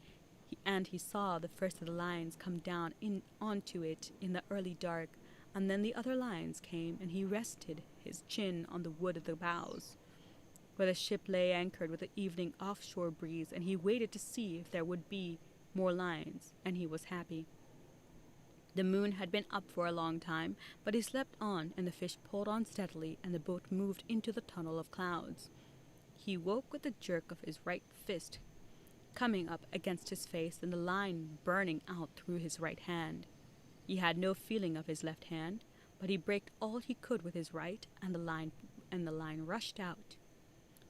he saw the first of the lions come down onto it in the early dark, and then the other lions came, and he rested his chin on the wood of the bows, where the ship lay anchored with the evening offshore breeze, and he waited to see if there would be more lions, and he was happy. The moon had been up for a long time, but he slept on, and the fish pulled on steadily, and the boat moved into the tunnel of clouds. He woke with a jerk of his right fist coming up against his face, and the line burning out through his right hand. He had no feeling of his left hand, but he braked all he could with his right, and the line rushed out.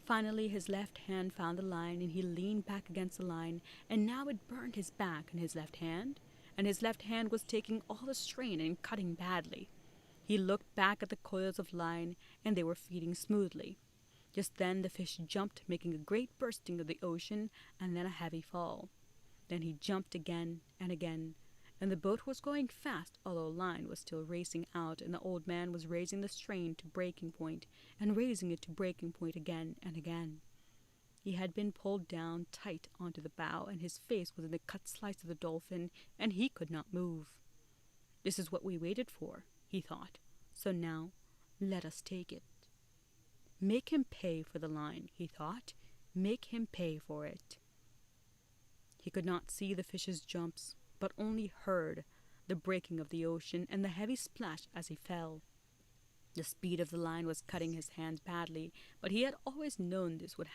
Finally, his left hand found the line, and he leaned back against the line, and now it burned his back and his left hand, and his left hand was taking all the strain and cutting badly. He looked back at the coils of line, and they were feeding smoothly. Just then the fish jumped, making a great bursting of the ocean and then a heavy fall. Then he jumped again and again, and the boat was going fast, although line was still racing out, and the old man was raising the strain to breaking point and raising it to breaking point again and again. He had been pulled down tight onto the bow, and his face was in the cut slice of the dolphin, and he could not move. This is what we waited for, he thought, so now let us take it. Make him pay for the line, he thought. Make him pay for it. He could not see the fish's jumps, but only heard the breaking of the ocean and the heavy splash as he fell. The speed of the line was cutting his hands badly, but he had always known this would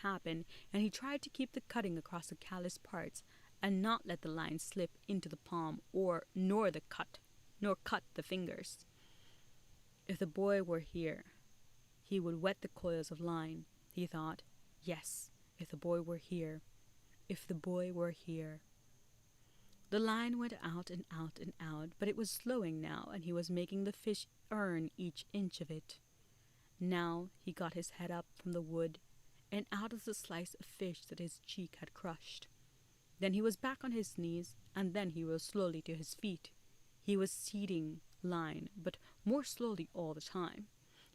happen, and he tried to keep the cutting across the callous parts and not let the line slip into the palm nor cut the fingers. If the boy were here, he would wet the coils of line, he thought. Yes, if the boy were here. If the boy were here. The line went out and out and out, but it was slowing now, and he was making the fish earn each inch of it. Now he got his head up from the wood and out of the slice of fish that his cheek had crushed. Then he was back on his knees, and then he rose slowly to his feet. He was seeding line, but more slowly all the time.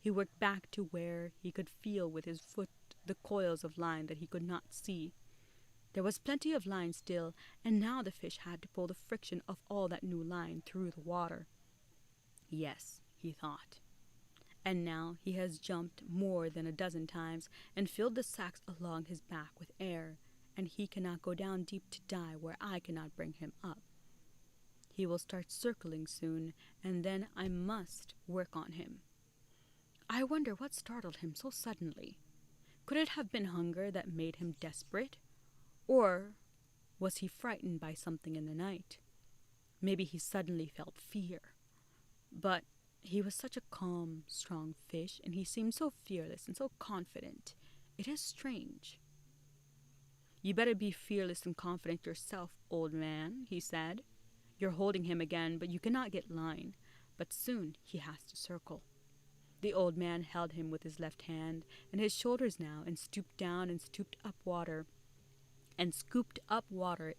He worked back to where he could feel with his foot the coils of line that he could not see. There was plenty of line still, and now the fish had to pull the friction of all that new line through the water. Yes, he thought. And now he has jumped more than a dozen times and filled the sacks along his back with air, and he cannot go down deep to die where I cannot bring him up. He will start circling soon, and then I must work on him. I wonder what startled him so suddenly. Could it have been hunger that made him desperate? Or was he frightened by something in the night? Maybe he suddenly felt fear. But he was such a calm, strong fish, and he seemed so fearless and so confident. It is strange. You better be fearless and confident yourself, old man, he said. You're holding him again, but you cannot get line. But soon he has to circle. The old man held him with his left hand and his shoulders now, and stooped down and scooped up water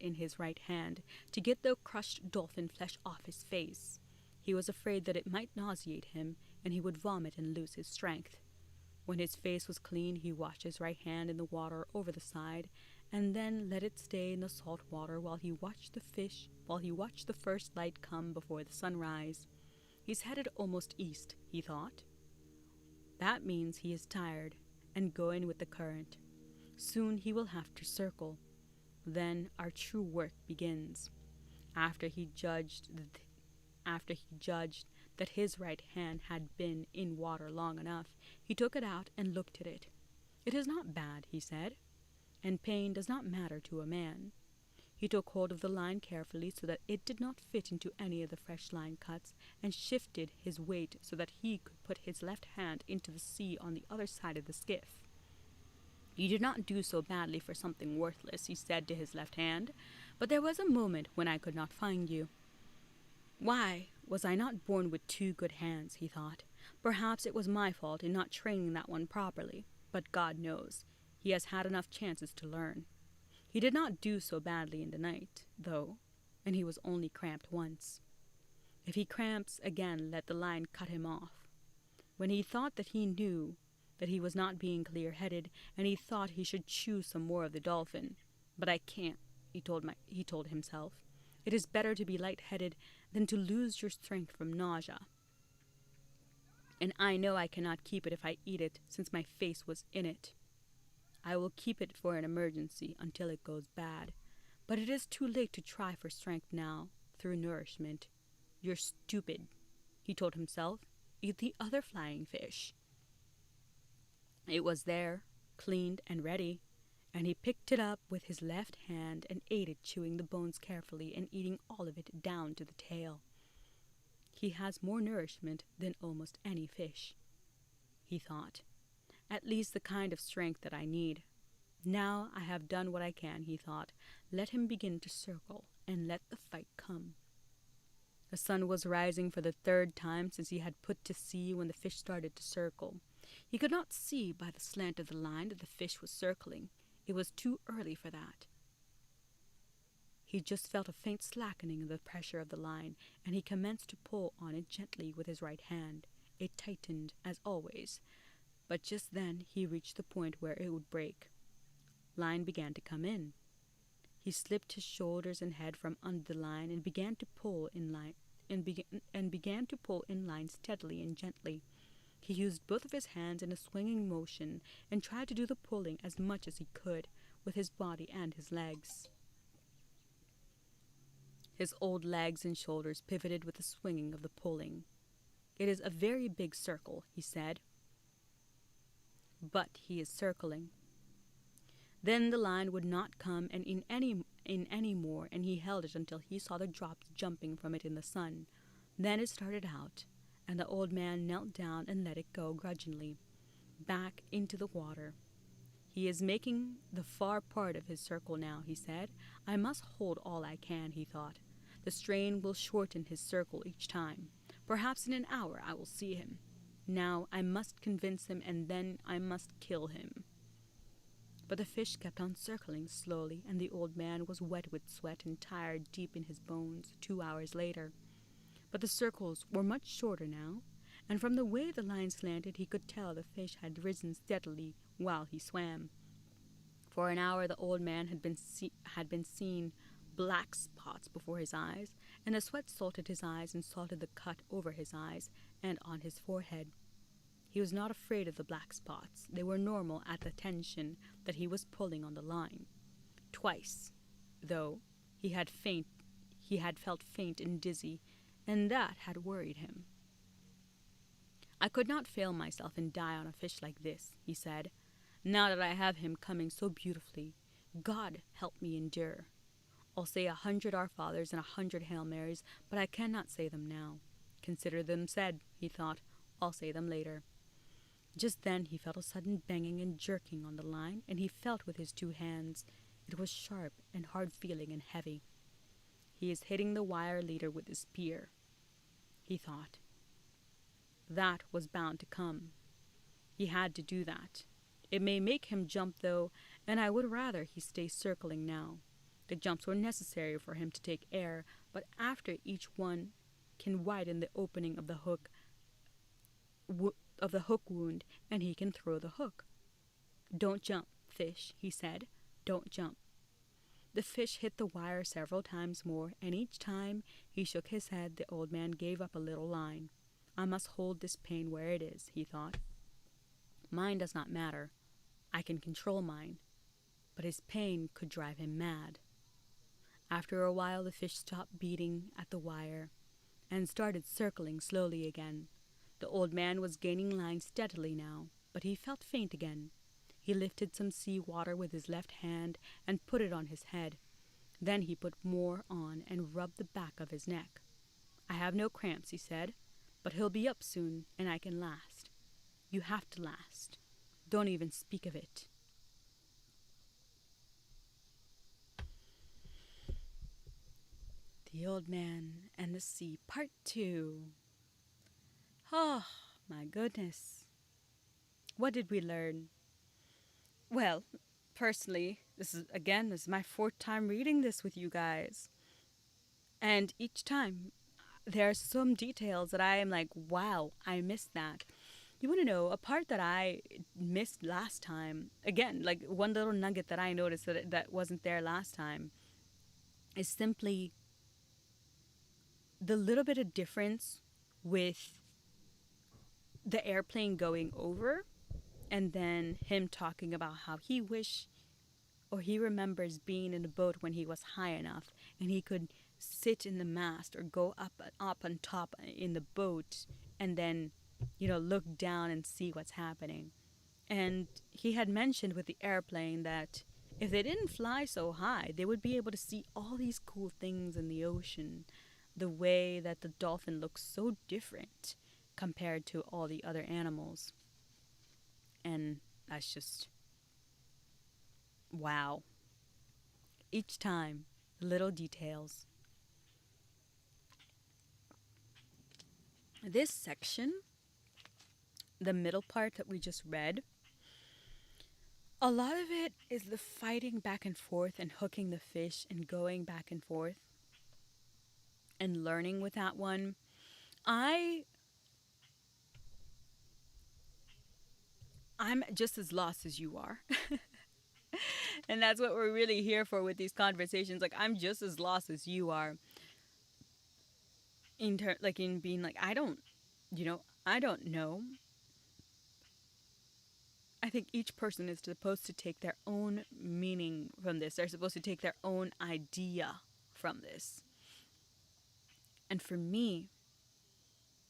in his right hand to get the crushed dolphin flesh off his face. He was afraid that it might nauseate him, and he would vomit and lose his strength. When his face was clean, he washed his right hand in the water over the side, and then let it stay in the salt water while he watched the first light come before the sunrise. He's headed almost east, he thought. That means he is tired and going with the current. Soon he will have to circle. Then our true work begins. After he judged that his right hand had been in water long enough, he took it out and looked at it. It is not bad, he said, and pain does not matter to a man. He took hold of the line carefully so that it did not fit into any of the fresh line cuts, and shifted his weight so that he could put his left hand into the sea on the other side of the skiff. You did not do so badly for something worthless, he said to his left hand, but there was a moment when I could not find you. Why was I not born with two good hands, he thought. Perhaps it was my fault in not training that one properly, but God knows, he has had enough chances to learn. He did not do so badly in the night, though, and he was only cramped once. If he cramps again, let the line cut him off. When he thought that he knew that he was not being clear-headed, and he thought he should chew some more of the dolphin. But I can't, he told himself. It is better to be light-headed than to lose your strength from nausea. And I know I cannot keep it if I eat it, since my face was in it. I will keep it for an emergency until it goes bad. But it is too late to try for strength now, through nourishment. You're stupid, he told himself. Eat the other flying fish. It was there, cleaned and ready, and he picked it up with his left hand and ate it, chewing the bones carefully and eating all of it down to the tail. He has more nourishment than almost any fish, he thought. At least the kind of strength that I need. Now I have done what I can, he thought. Let him begin to circle, and let the fight come. The sun was rising for the third time since he had put to sea when the fish started to circle. He could not see by the slant of the line that the fish was circling. It was too early for that. He just felt a faint slackening of the pressure of the line, and he commenced to pull on it gently with his right hand. It tightened, as always, but just then he reached the point where it would break. Line began to come in. He slipped his shoulders and head from under the line and began to pull in line steadily and gently. He used both of his hands in a swinging motion and tried to do the pulling as much as he could with his body and his legs. His old legs and shoulders pivoted with the swinging of the pulling. "It is a very big circle," he said, "but he is circling." Then the line would not come in any more, and he held it until he saw the drops jumping from it in the sun. Then it started out, and the old man knelt down and let it go grudgingly back into the water. "He is making the far part of his circle now," he said. "I must hold all I can," he thought. "The strain will shorten his circle each time. Perhaps in an hour I will see him. Now I must convince him, and then I must kill him." But the fish kept on circling slowly, and the old man was wet with sweat and tired deep in his bones 2 hours later. But the circles were much shorter now, and from the way the line slanted he could tell the fish had risen steadily while he swam. For an hour the old man had been seeing black spots before his eyes, and the sweat salted his eyes and salted the cut over his eyes and on his forehead. He was not afraid of the black spots. They were normal at the tension that he was pulling on the line. Twice, though, he had felt faint and dizzy, and that had worried him. "I could not fail myself and die on a fish like this," he said, "now that I have him coming so beautifully. God help me endure. I'll say 100 Our Fathers and 100 Hail Marys, but I cannot say them now. Consider them said," he thought. "I'll say them later." Just then he felt a sudden banging and jerking on the line, and he felt with his 2 hands. It was sharp and hard-feeling and heavy. "He is hitting the wire leader with his spear," he thought. That was bound to come. He had to do that. It may make him jump, though, and I would rather he stay circling now. The jumps were necessary for him to take air, but after each one can widen the opening of the hook wound, and he can throw the hook. "Don't jump, fish," he said. "Don't jump." The fish hit the wire several times more, and each time he shook his head, the old man gave up a little line. "I must hold this pain where it is," he thought. "Mine does not matter. I can control mine." But his pain could drive him mad. After a while the fish stopped beating at the wire and started circling slowly again. The old man was gaining line steadily now, but he felt faint again. He lifted some sea water with his left hand and put it on his head. Then he put more on and rubbed the back of his neck. "I have no cramps," he said, "but he'll be up soon, and I can last. You have to last. Don't even speak of it." The Old Man and the Sea, Part 2. Oh, my goodness. What did we learn? Well, personally, this is my 4th time reading this with you guys. And each time, there are some details that I am like, wow, I missed that. You want to know, a part that I missed last time, again, like one little nugget that I noticed that wasn't there last time, is simply the little bit of difference with the airplane going over and then him talking about how he remembers being in a boat when he was high enough and he could sit in the mast or go up on top in the boat and then, look down and see what's happening. And he had mentioned with the airplane that if they didn't fly so high, they would be able to see all these cool things in the ocean. The way that the dolphin looks so different compared to all the other animals. And that's just, wow. Each time, little details. This section, the middle part that we just read, a lot of it is the fighting back and forth and hooking the fish and going back and forth and learning with that one. I'm just as lost as you are. And that's what we're really here for with these conversations. Like, I'm just as lost as you are in being like, I don't know. I think each person is supposed to take their own meaning from this. They're supposed to take their own idea from this. And for me,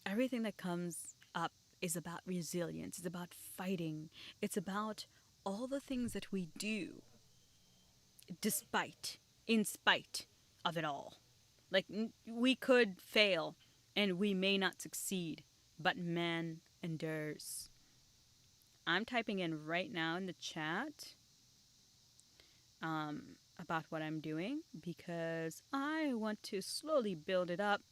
everything that comes up is about resilience. It's about fighting. It's about all the things that we do in spite of it all. Like, we could fail and we may not succeed, but man endures. I'm typing in right now in the chat about what I'm doing because I want to slowly build it up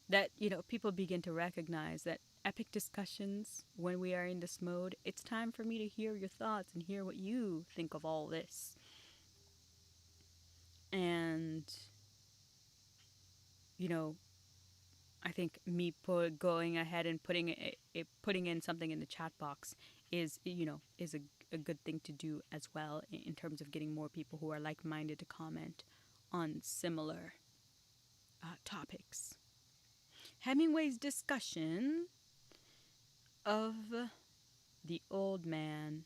that, people begin to recognize that epic discussions, when we are in this mode, it's time for me to hear your thoughts and hear what you think of all this. And, I think me going ahead and putting in something in the chat box is a good thing to do as well in terms of getting more people who are like-minded to comment on similar topics. Hemingway's discussion of the old man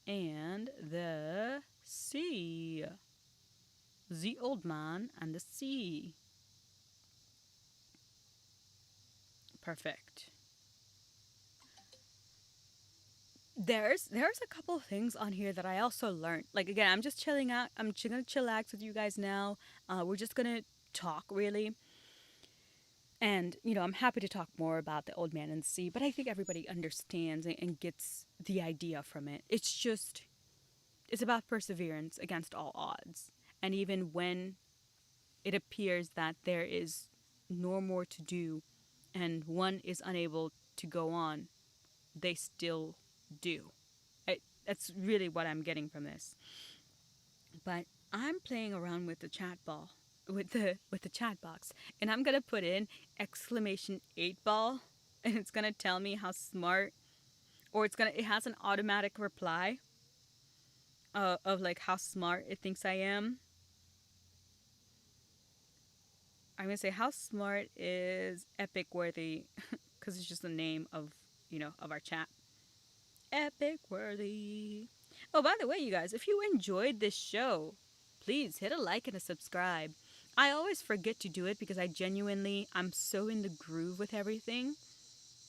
and the sea. The old man and the sea. Perfect. There's a couple of things on here that I also learned. Like, again, I'm just chilling out. I'm gonna chillax with you guys now. We're just gonna talk, really. And, I'm happy to talk more about the old man and the sea, but I think everybody understands and gets the idea from it. It's about perseverance against all odds. And even when it appears that there is no more to do and one is unable to go on, they still do. That's really what I'm getting from this. But I'm playing around with the chat ball, with the chat box, and I'm gonna put in exclamation 8-ball, and it's gonna tell me how smart, or it has an automatic reply of like how smart it thinks I am. I'm gonna say how smart is Epicworthy, because it's just the name of our chat. Epicworthy. Oh, by the way, you guys, if you enjoyed this show, please hit a like and a subscribe. I always forget to do it because I'm so in the groove with everything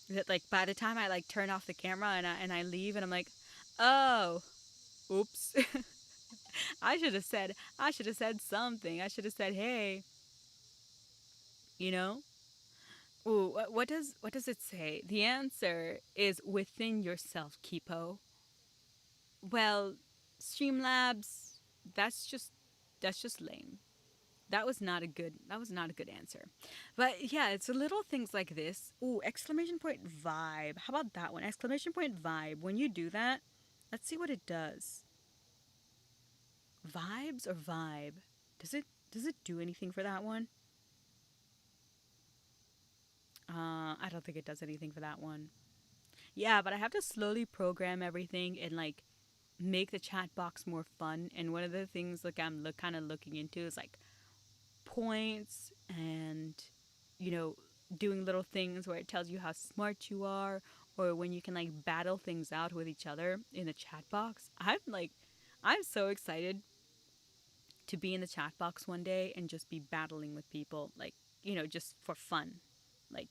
that, like, by the time I like turn off the camera and I leave and I'm like, oh, oops. I should have said something. I should have said, hey. Ooh, what does it say? The answer is within yourself, Kipo. Well, Streamlabs, that's just lame. That was not a good answer. But yeah, it's little things like this. Ooh, exclamation point vibe. How about that one? Exclamation point vibe. When you do that, let's see what it does. Vibes or vibe? Does it do anything for that one? I don't think it does anything for that one. Yeah, but I have to slowly program everything and like make the chat box more fun. And one of the things like I'm kind of looking into is like points and doing little things where it tells you how smart you are, or when you can like battle things out with each other in the chat box. I'm so excited to be in the chat box one day and just be battling with people, like, just for fun, like,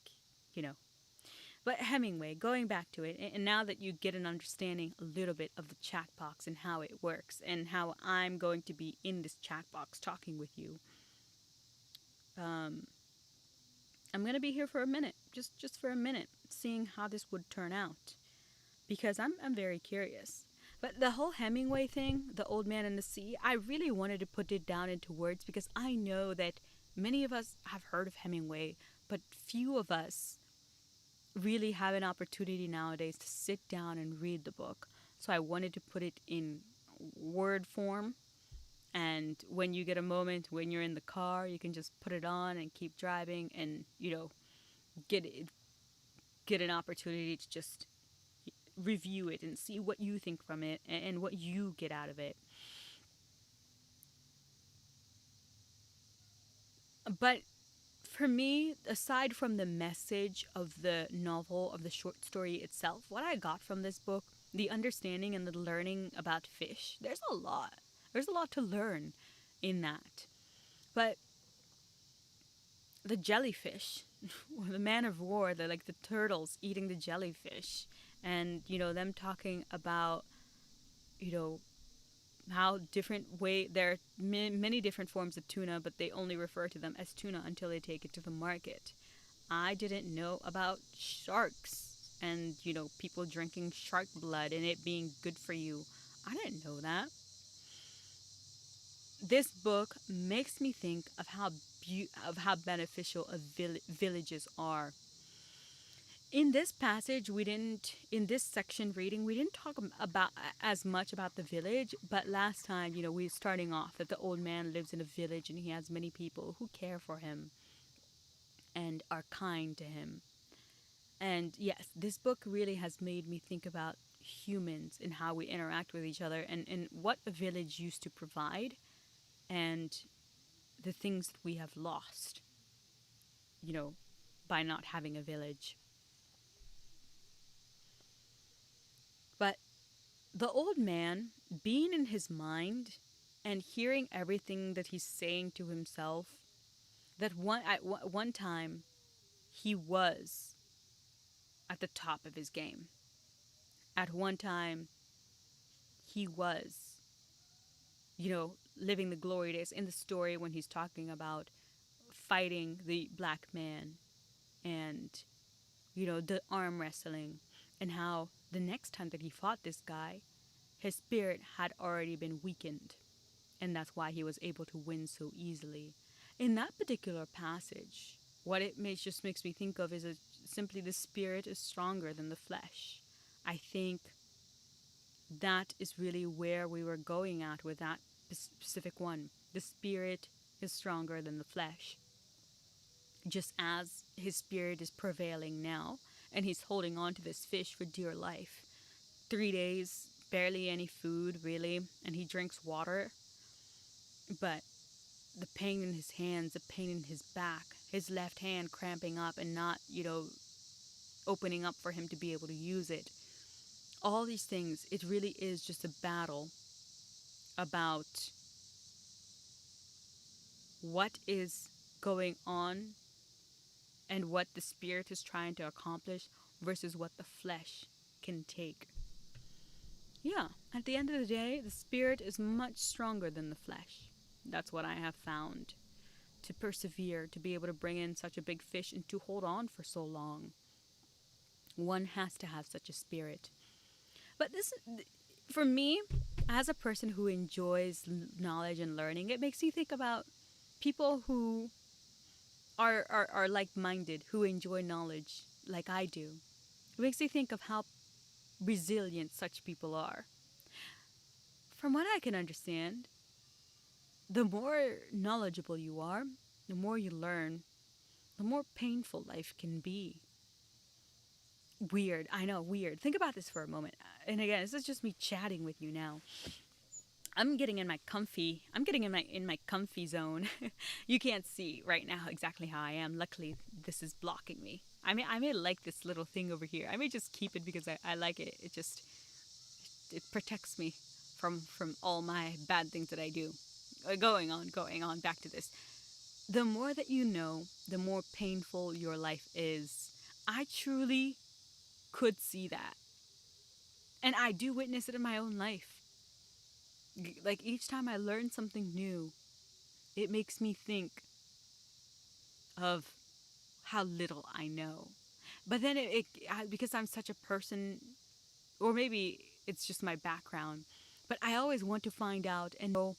But Hemingway, going back to it, and now that you get an understanding a little bit of the chat box and how it works and how I'm going to be in this chat box talking with you, I'm going to be here for a minute, just for a minute, seeing how this would turn out, because I'm very curious. But the whole Hemingway thing, the old man and the sea, I really wanted to put it down into words because I know that many of us have heard of Hemingway, but few of us really have an opportunity nowadays to sit down and read the book. So I wanted to put it in word form. And when you get a moment, when you're in the car, you can just put it on and keep driving, and get it, get an opportunity to just review it and see what you think from it and what you get out of it. But for me, aside from the message of the novel, of the short story itself, what I got from this book, the understanding and the learning about fish, there's a lot. There's a lot to learn in that. But the jellyfish, or the man of war, the turtles eating the jellyfish, and them talking about you know how different way there are many different forms of tuna, but they only refer to them as tuna until they take it to the market. I didn't know about sharks and people drinking shark blood and it being good for you. I didn't know that. This book makes me think of how beneficial villages are. In this passage, we didn't, in this section reading, we didn't talk about as much about the village, but last time, we were starting off that the old man lives in a village and he has many people who care for him and are kind to him. And yes, this book really has made me think about humans and how we interact with each other, and what a village used to provide, and the things that we have lost, you know, by not having a village. But the old man, being in his mind and hearing everything that he's saying to himself, that at one time he was at the top of his game. At one time he was, living the glory days in the story when he's talking about fighting the black man and, the arm wrestling, and how the next time that he fought this guy, his spirit had already been weakened, and that's why he was able to win so easily. In that particular passage, what just makes me think of is simply the spirit is stronger than the flesh. I think that is really where we were going at with that specific one. The spirit is stronger than the flesh. Just as his spirit is prevailing now, and he's holding on to this fish for dear life. 3 days, barely any food, really, and he drinks water. But the pain in his hands, the pain in his back, his left hand cramping up and not, opening up for him to be able to use it. All these things, it really is just a battle about what is going on and what the spirit is trying to accomplish versus what the flesh can take. Yeah, at the end of the day, the spirit is much stronger than the flesh. That's what I have found. To persevere, to be able to bring in such a big fish and to hold on for so long, one has to have such a spirit. But this, for me, as a person who enjoys knowledge and learning, it makes me think about people who are like-minded, who enjoy knowledge like I do. It makes me think of how resilient such people are. From what I can understand, the more knowledgeable you are, the more you learn, the more painful life can be. Weird, I know, weird. Think about this for a moment. And again, this is just me chatting with you now. I'm getting in my comfy zone. You can't see right now exactly how I am. Luckily, this is blocking me. I may like this little thing over here. I may just keep it because I like it. It protects me from all my bad things that I do. Going on, back to this. The more that you know, the more painful your life is. I truly could see that. And I do witness it in my own life. Like each time I learn something new, it makes me think of how little I know. But then because I'm such a person, or maybe it's just my background, but I always want to find out and know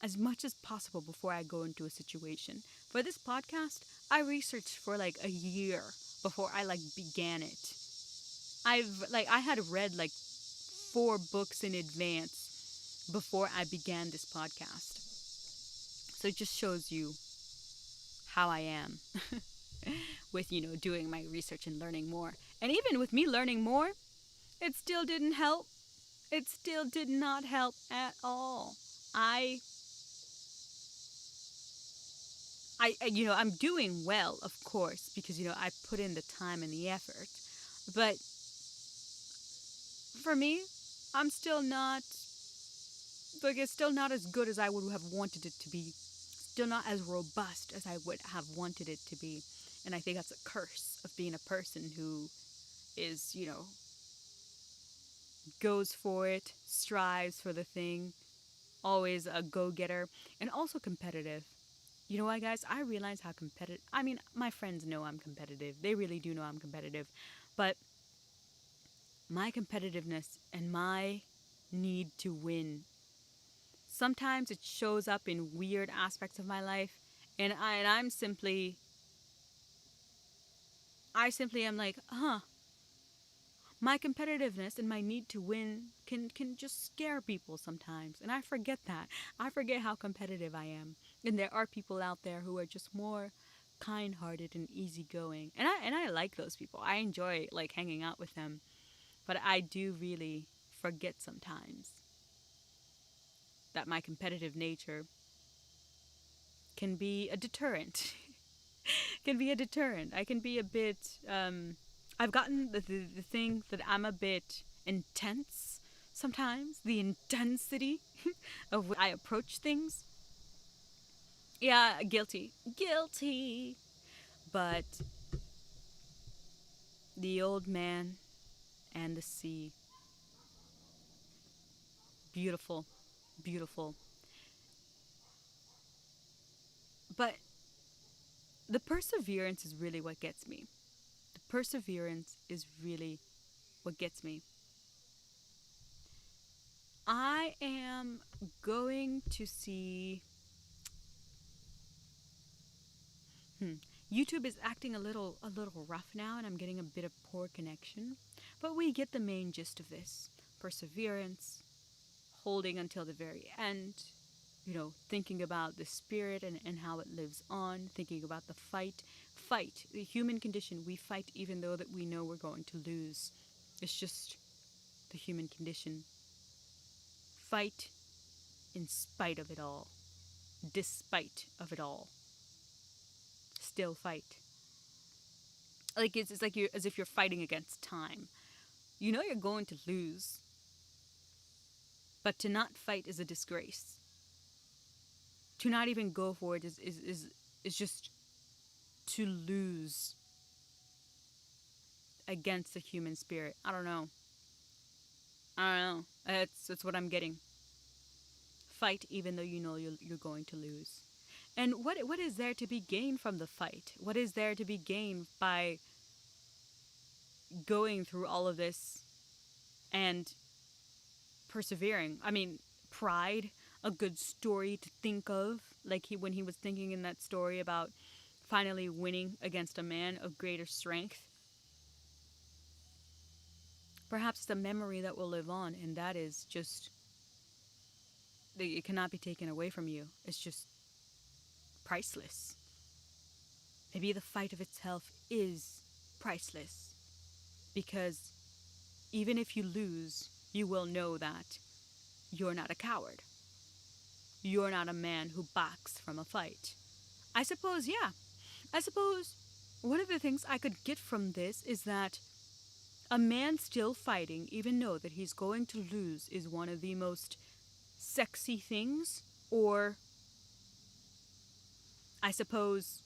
as much as possible before I go into a situation. But this podcast, I researched for like a year before I like began it. I had read like 4 books in advance before I began this podcast. So it just shows you how I am with, doing my research and learning more. And even with me learning more, it still didn't help. It still did not help at all. I'm doing well, of course, because, I put in the time and the effort. But for me, I'm still not, like, it's still not as good as I would have wanted it to be. Still not as robust as I would have wanted it to be. And I think that's a curse of being a person who is, goes for it, strives for the thing, always a go-getter, and also competitive. You know what, guys? I realize how competitive... I mean, my friends know I'm competitive. They really do know I'm competitive. But my competitiveness and my need to win, sometimes it shows up in weird aspects of my life. And I simply am like, my competitiveness and my need to win can just scare people sometimes. And I forget that. I forget how competitive I am. And there are people out there who are just more kind-hearted and easygoing. And I like those people. I enjoy like hanging out with them. But I do really forget sometimes that my competitive nature can be a deterrent. Can be a deterrent. I can be a bit I've gotten the thing that I'm a bit intense sometimes. The intensity of when I approach things. Yeah, guilty. Guilty. But the old man and the sea. Beautiful. Beautiful. But the perseverance is really what gets me. The perseverance is really what gets me. I am going to see... YouTube is acting a little rough now, and I'm getting a bit of poor connection. But we get the main gist of this. Perseverance, holding until the very end, thinking about the spirit and how it lives on, thinking about the fight. Fight, the human condition. We fight even though that we know we're going to lose. It's just the human condition. Fight in spite of it all. Despite of it all. Still fight. Like it's like you as if you're fighting against time. You know you're going to lose. But to not fight is a disgrace. To not even go for it is just to lose against the human spirit. I don't know. That's what I'm getting. Fight even though you know you're going to lose. And what is there to be gained from the fight? What is there to be gained by going through all of this and persevering? I mean, pride, a good story to think of, like when he was thinking in that story about finally winning against a man of greater strength. Perhaps it's a memory that will live on, and that is just, it cannot be taken away from you. It's just priceless. Maybe the fight of itself is priceless, because even if you lose, you will know that you're not a coward. You're not a man who backs from a fight. I suppose one of the things I could get from this is that a man still fighting, even though that he's going to lose, is one of the most sexy things, or I suppose,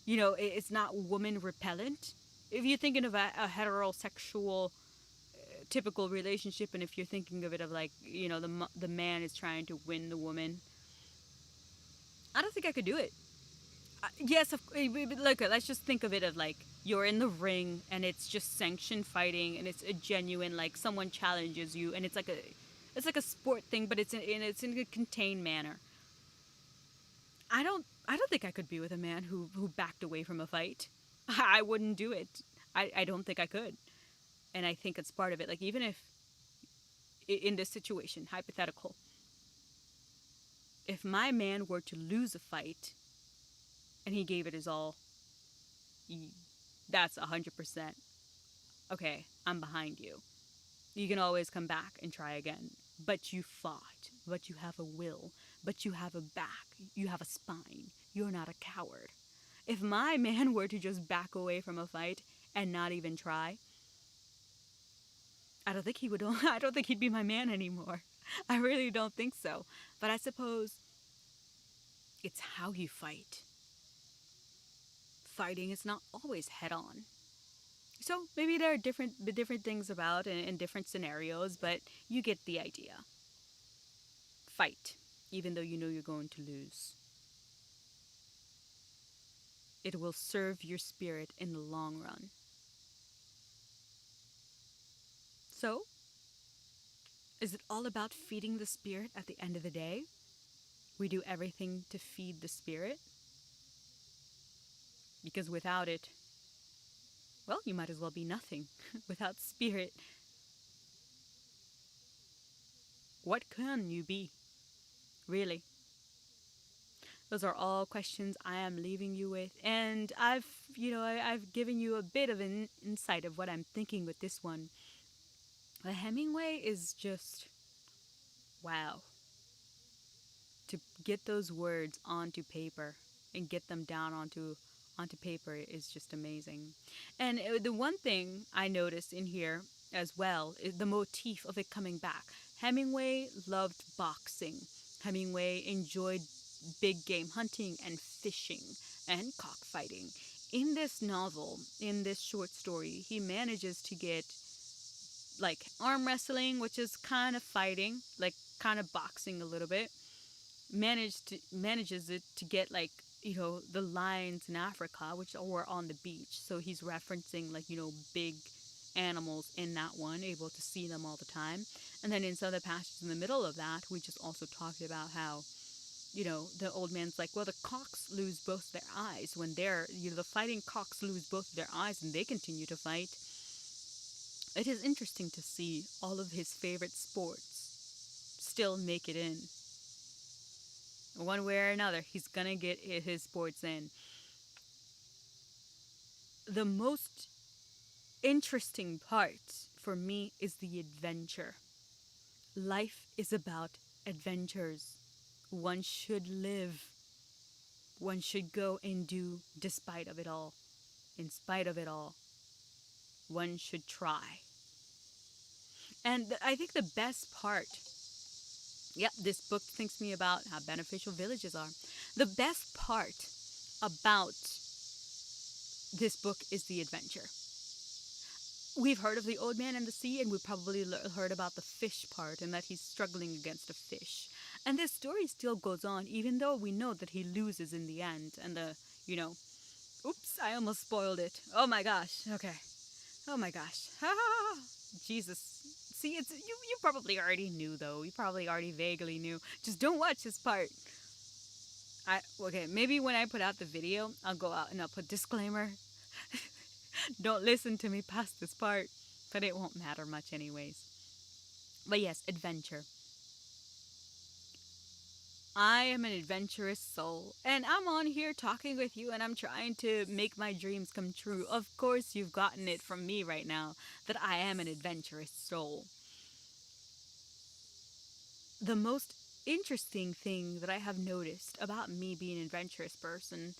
it's not woman repellent. If you're thinking of a heterosexual typical relationship, and if you're thinking of it of like, the man is trying to win the woman, I don't think I could do it. Yes, look, let's just think of it of like, you're in the ring and it's just sanctioned fighting, and it's a genuine, like, someone challenges you, and it's like a sport thing, but it's in a contained manner. I I don't think I could be with a man who backed away from a fight. I wouldn't do it. I don't think I could. And I think it's part of it. Like, even if in this situation, hypothetical, if my man were to lose a fight and he gave it his all, that's 100%. Okay, I'm behind you. You can always come back and try again. But you fought. But you have a will. But you have a back. You have a spine. You're not a coward. If my man were to just back away from a fight and not even try, I don't think he would. I don't think he'd be my man anymore. I really don't think so. But I suppose it's how you fight. Fighting is not always head on. So maybe there are different things about in different scenarios, but you get the idea. Fight, even though you know you're going to lose. It will serve your spirit in the long run. So, is it all about feeding the spirit at the end of the day? We do everything to feed the spirit? Because without it, well, you might as well be nothing. Without spirit, what can you be? Really? Those are all questions I am leaving you with. And I've given you a bit of an insight of what I'm thinking with this one. But Hemingway is just, wow. To get those words onto paper and get them down onto paper is just amazing. And the one thing I noticed in here as well is the motif of it coming back. Hemingway loved boxing. Hemingway enjoyed big game hunting and fishing and cockfighting. In this novel, in this short story, he manages to get like arm wrestling, which is kind of fighting, like kind of boxing a little bit. Manages it to get like, the lions in Africa, which were on the beach. So he's referencing like, big animals in that one, able to see them all the time. And then in some of the passages in the middle of that, we just also talked about how, the old man's like, well, the cocks lose both their eyes when they're, the fighting cocks lose both their eyes and they continue to fight. It is interesting to see all of his favorite sports still make it in. One way or another, he's gonna get his sports in. The most interesting part for me is the adventure. Life is about adventures. One should live. One should go and do despite of it all. In spite of it all. One should try. And I think the best part, this book thinks me about how beneficial villages are. The best part about this book is the adventure. We've heard of the old man and the sea, and we've probably heard about the fish part and that he's struggling against a fish. And this story still goes on, even though we know that he loses in the end. And oops, I almost spoiled it. Oh my gosh. Okay. Oh my gosh. Jesus. See, it's you probably already knew, though. You probably already vaguely knew. Just don't watch this part. Okay, maybe when I put out the video, I'll go out and I'll put disclaimer. Don't listen to me past this part. But it won't matter much anyways. But yes, adventure. I am an adventurous soul, and I'm on here talking with you, and I'm trying to make my dreams come true. Of course, you've gotten it from me right now, that I am an adventurous soul. The most interesting thing that I have noticed about me being an adventurous person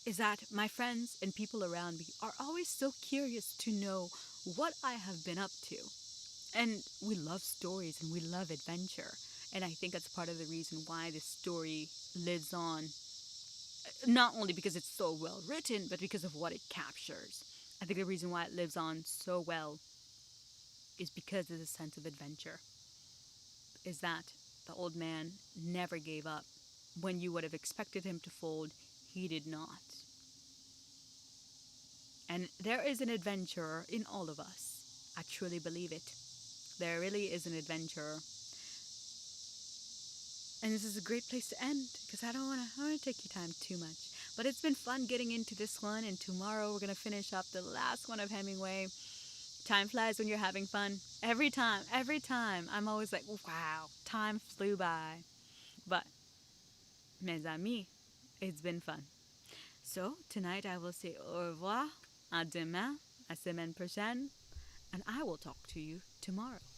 is that my friends and people around me are always so curious to know what I have been up to. And we love stories and we love adventure. And I think that's part of the reason why this story lives on. Not only because it's so well written, but because of what it captures. I think the reason why it lives on so well is because of the sense of adventure. Is that the old man never gave up. When you would have expected him to fold, he did not. And there is an adventurer in all of us. I truly believe it. There really is an adventurer. And this is a great place to end because I don't want to take your time too much. But it's been fun getting into this one, and tomorrow we're going to finish up the last one of Hemingway. Time flies when you're having fun. Every time. I'm always like, wow, time flew by. But, mes amis, it's been fun. So, tonight I will say au revoir, à demain, à semaine prochaine, and I will talk to you tomorrow.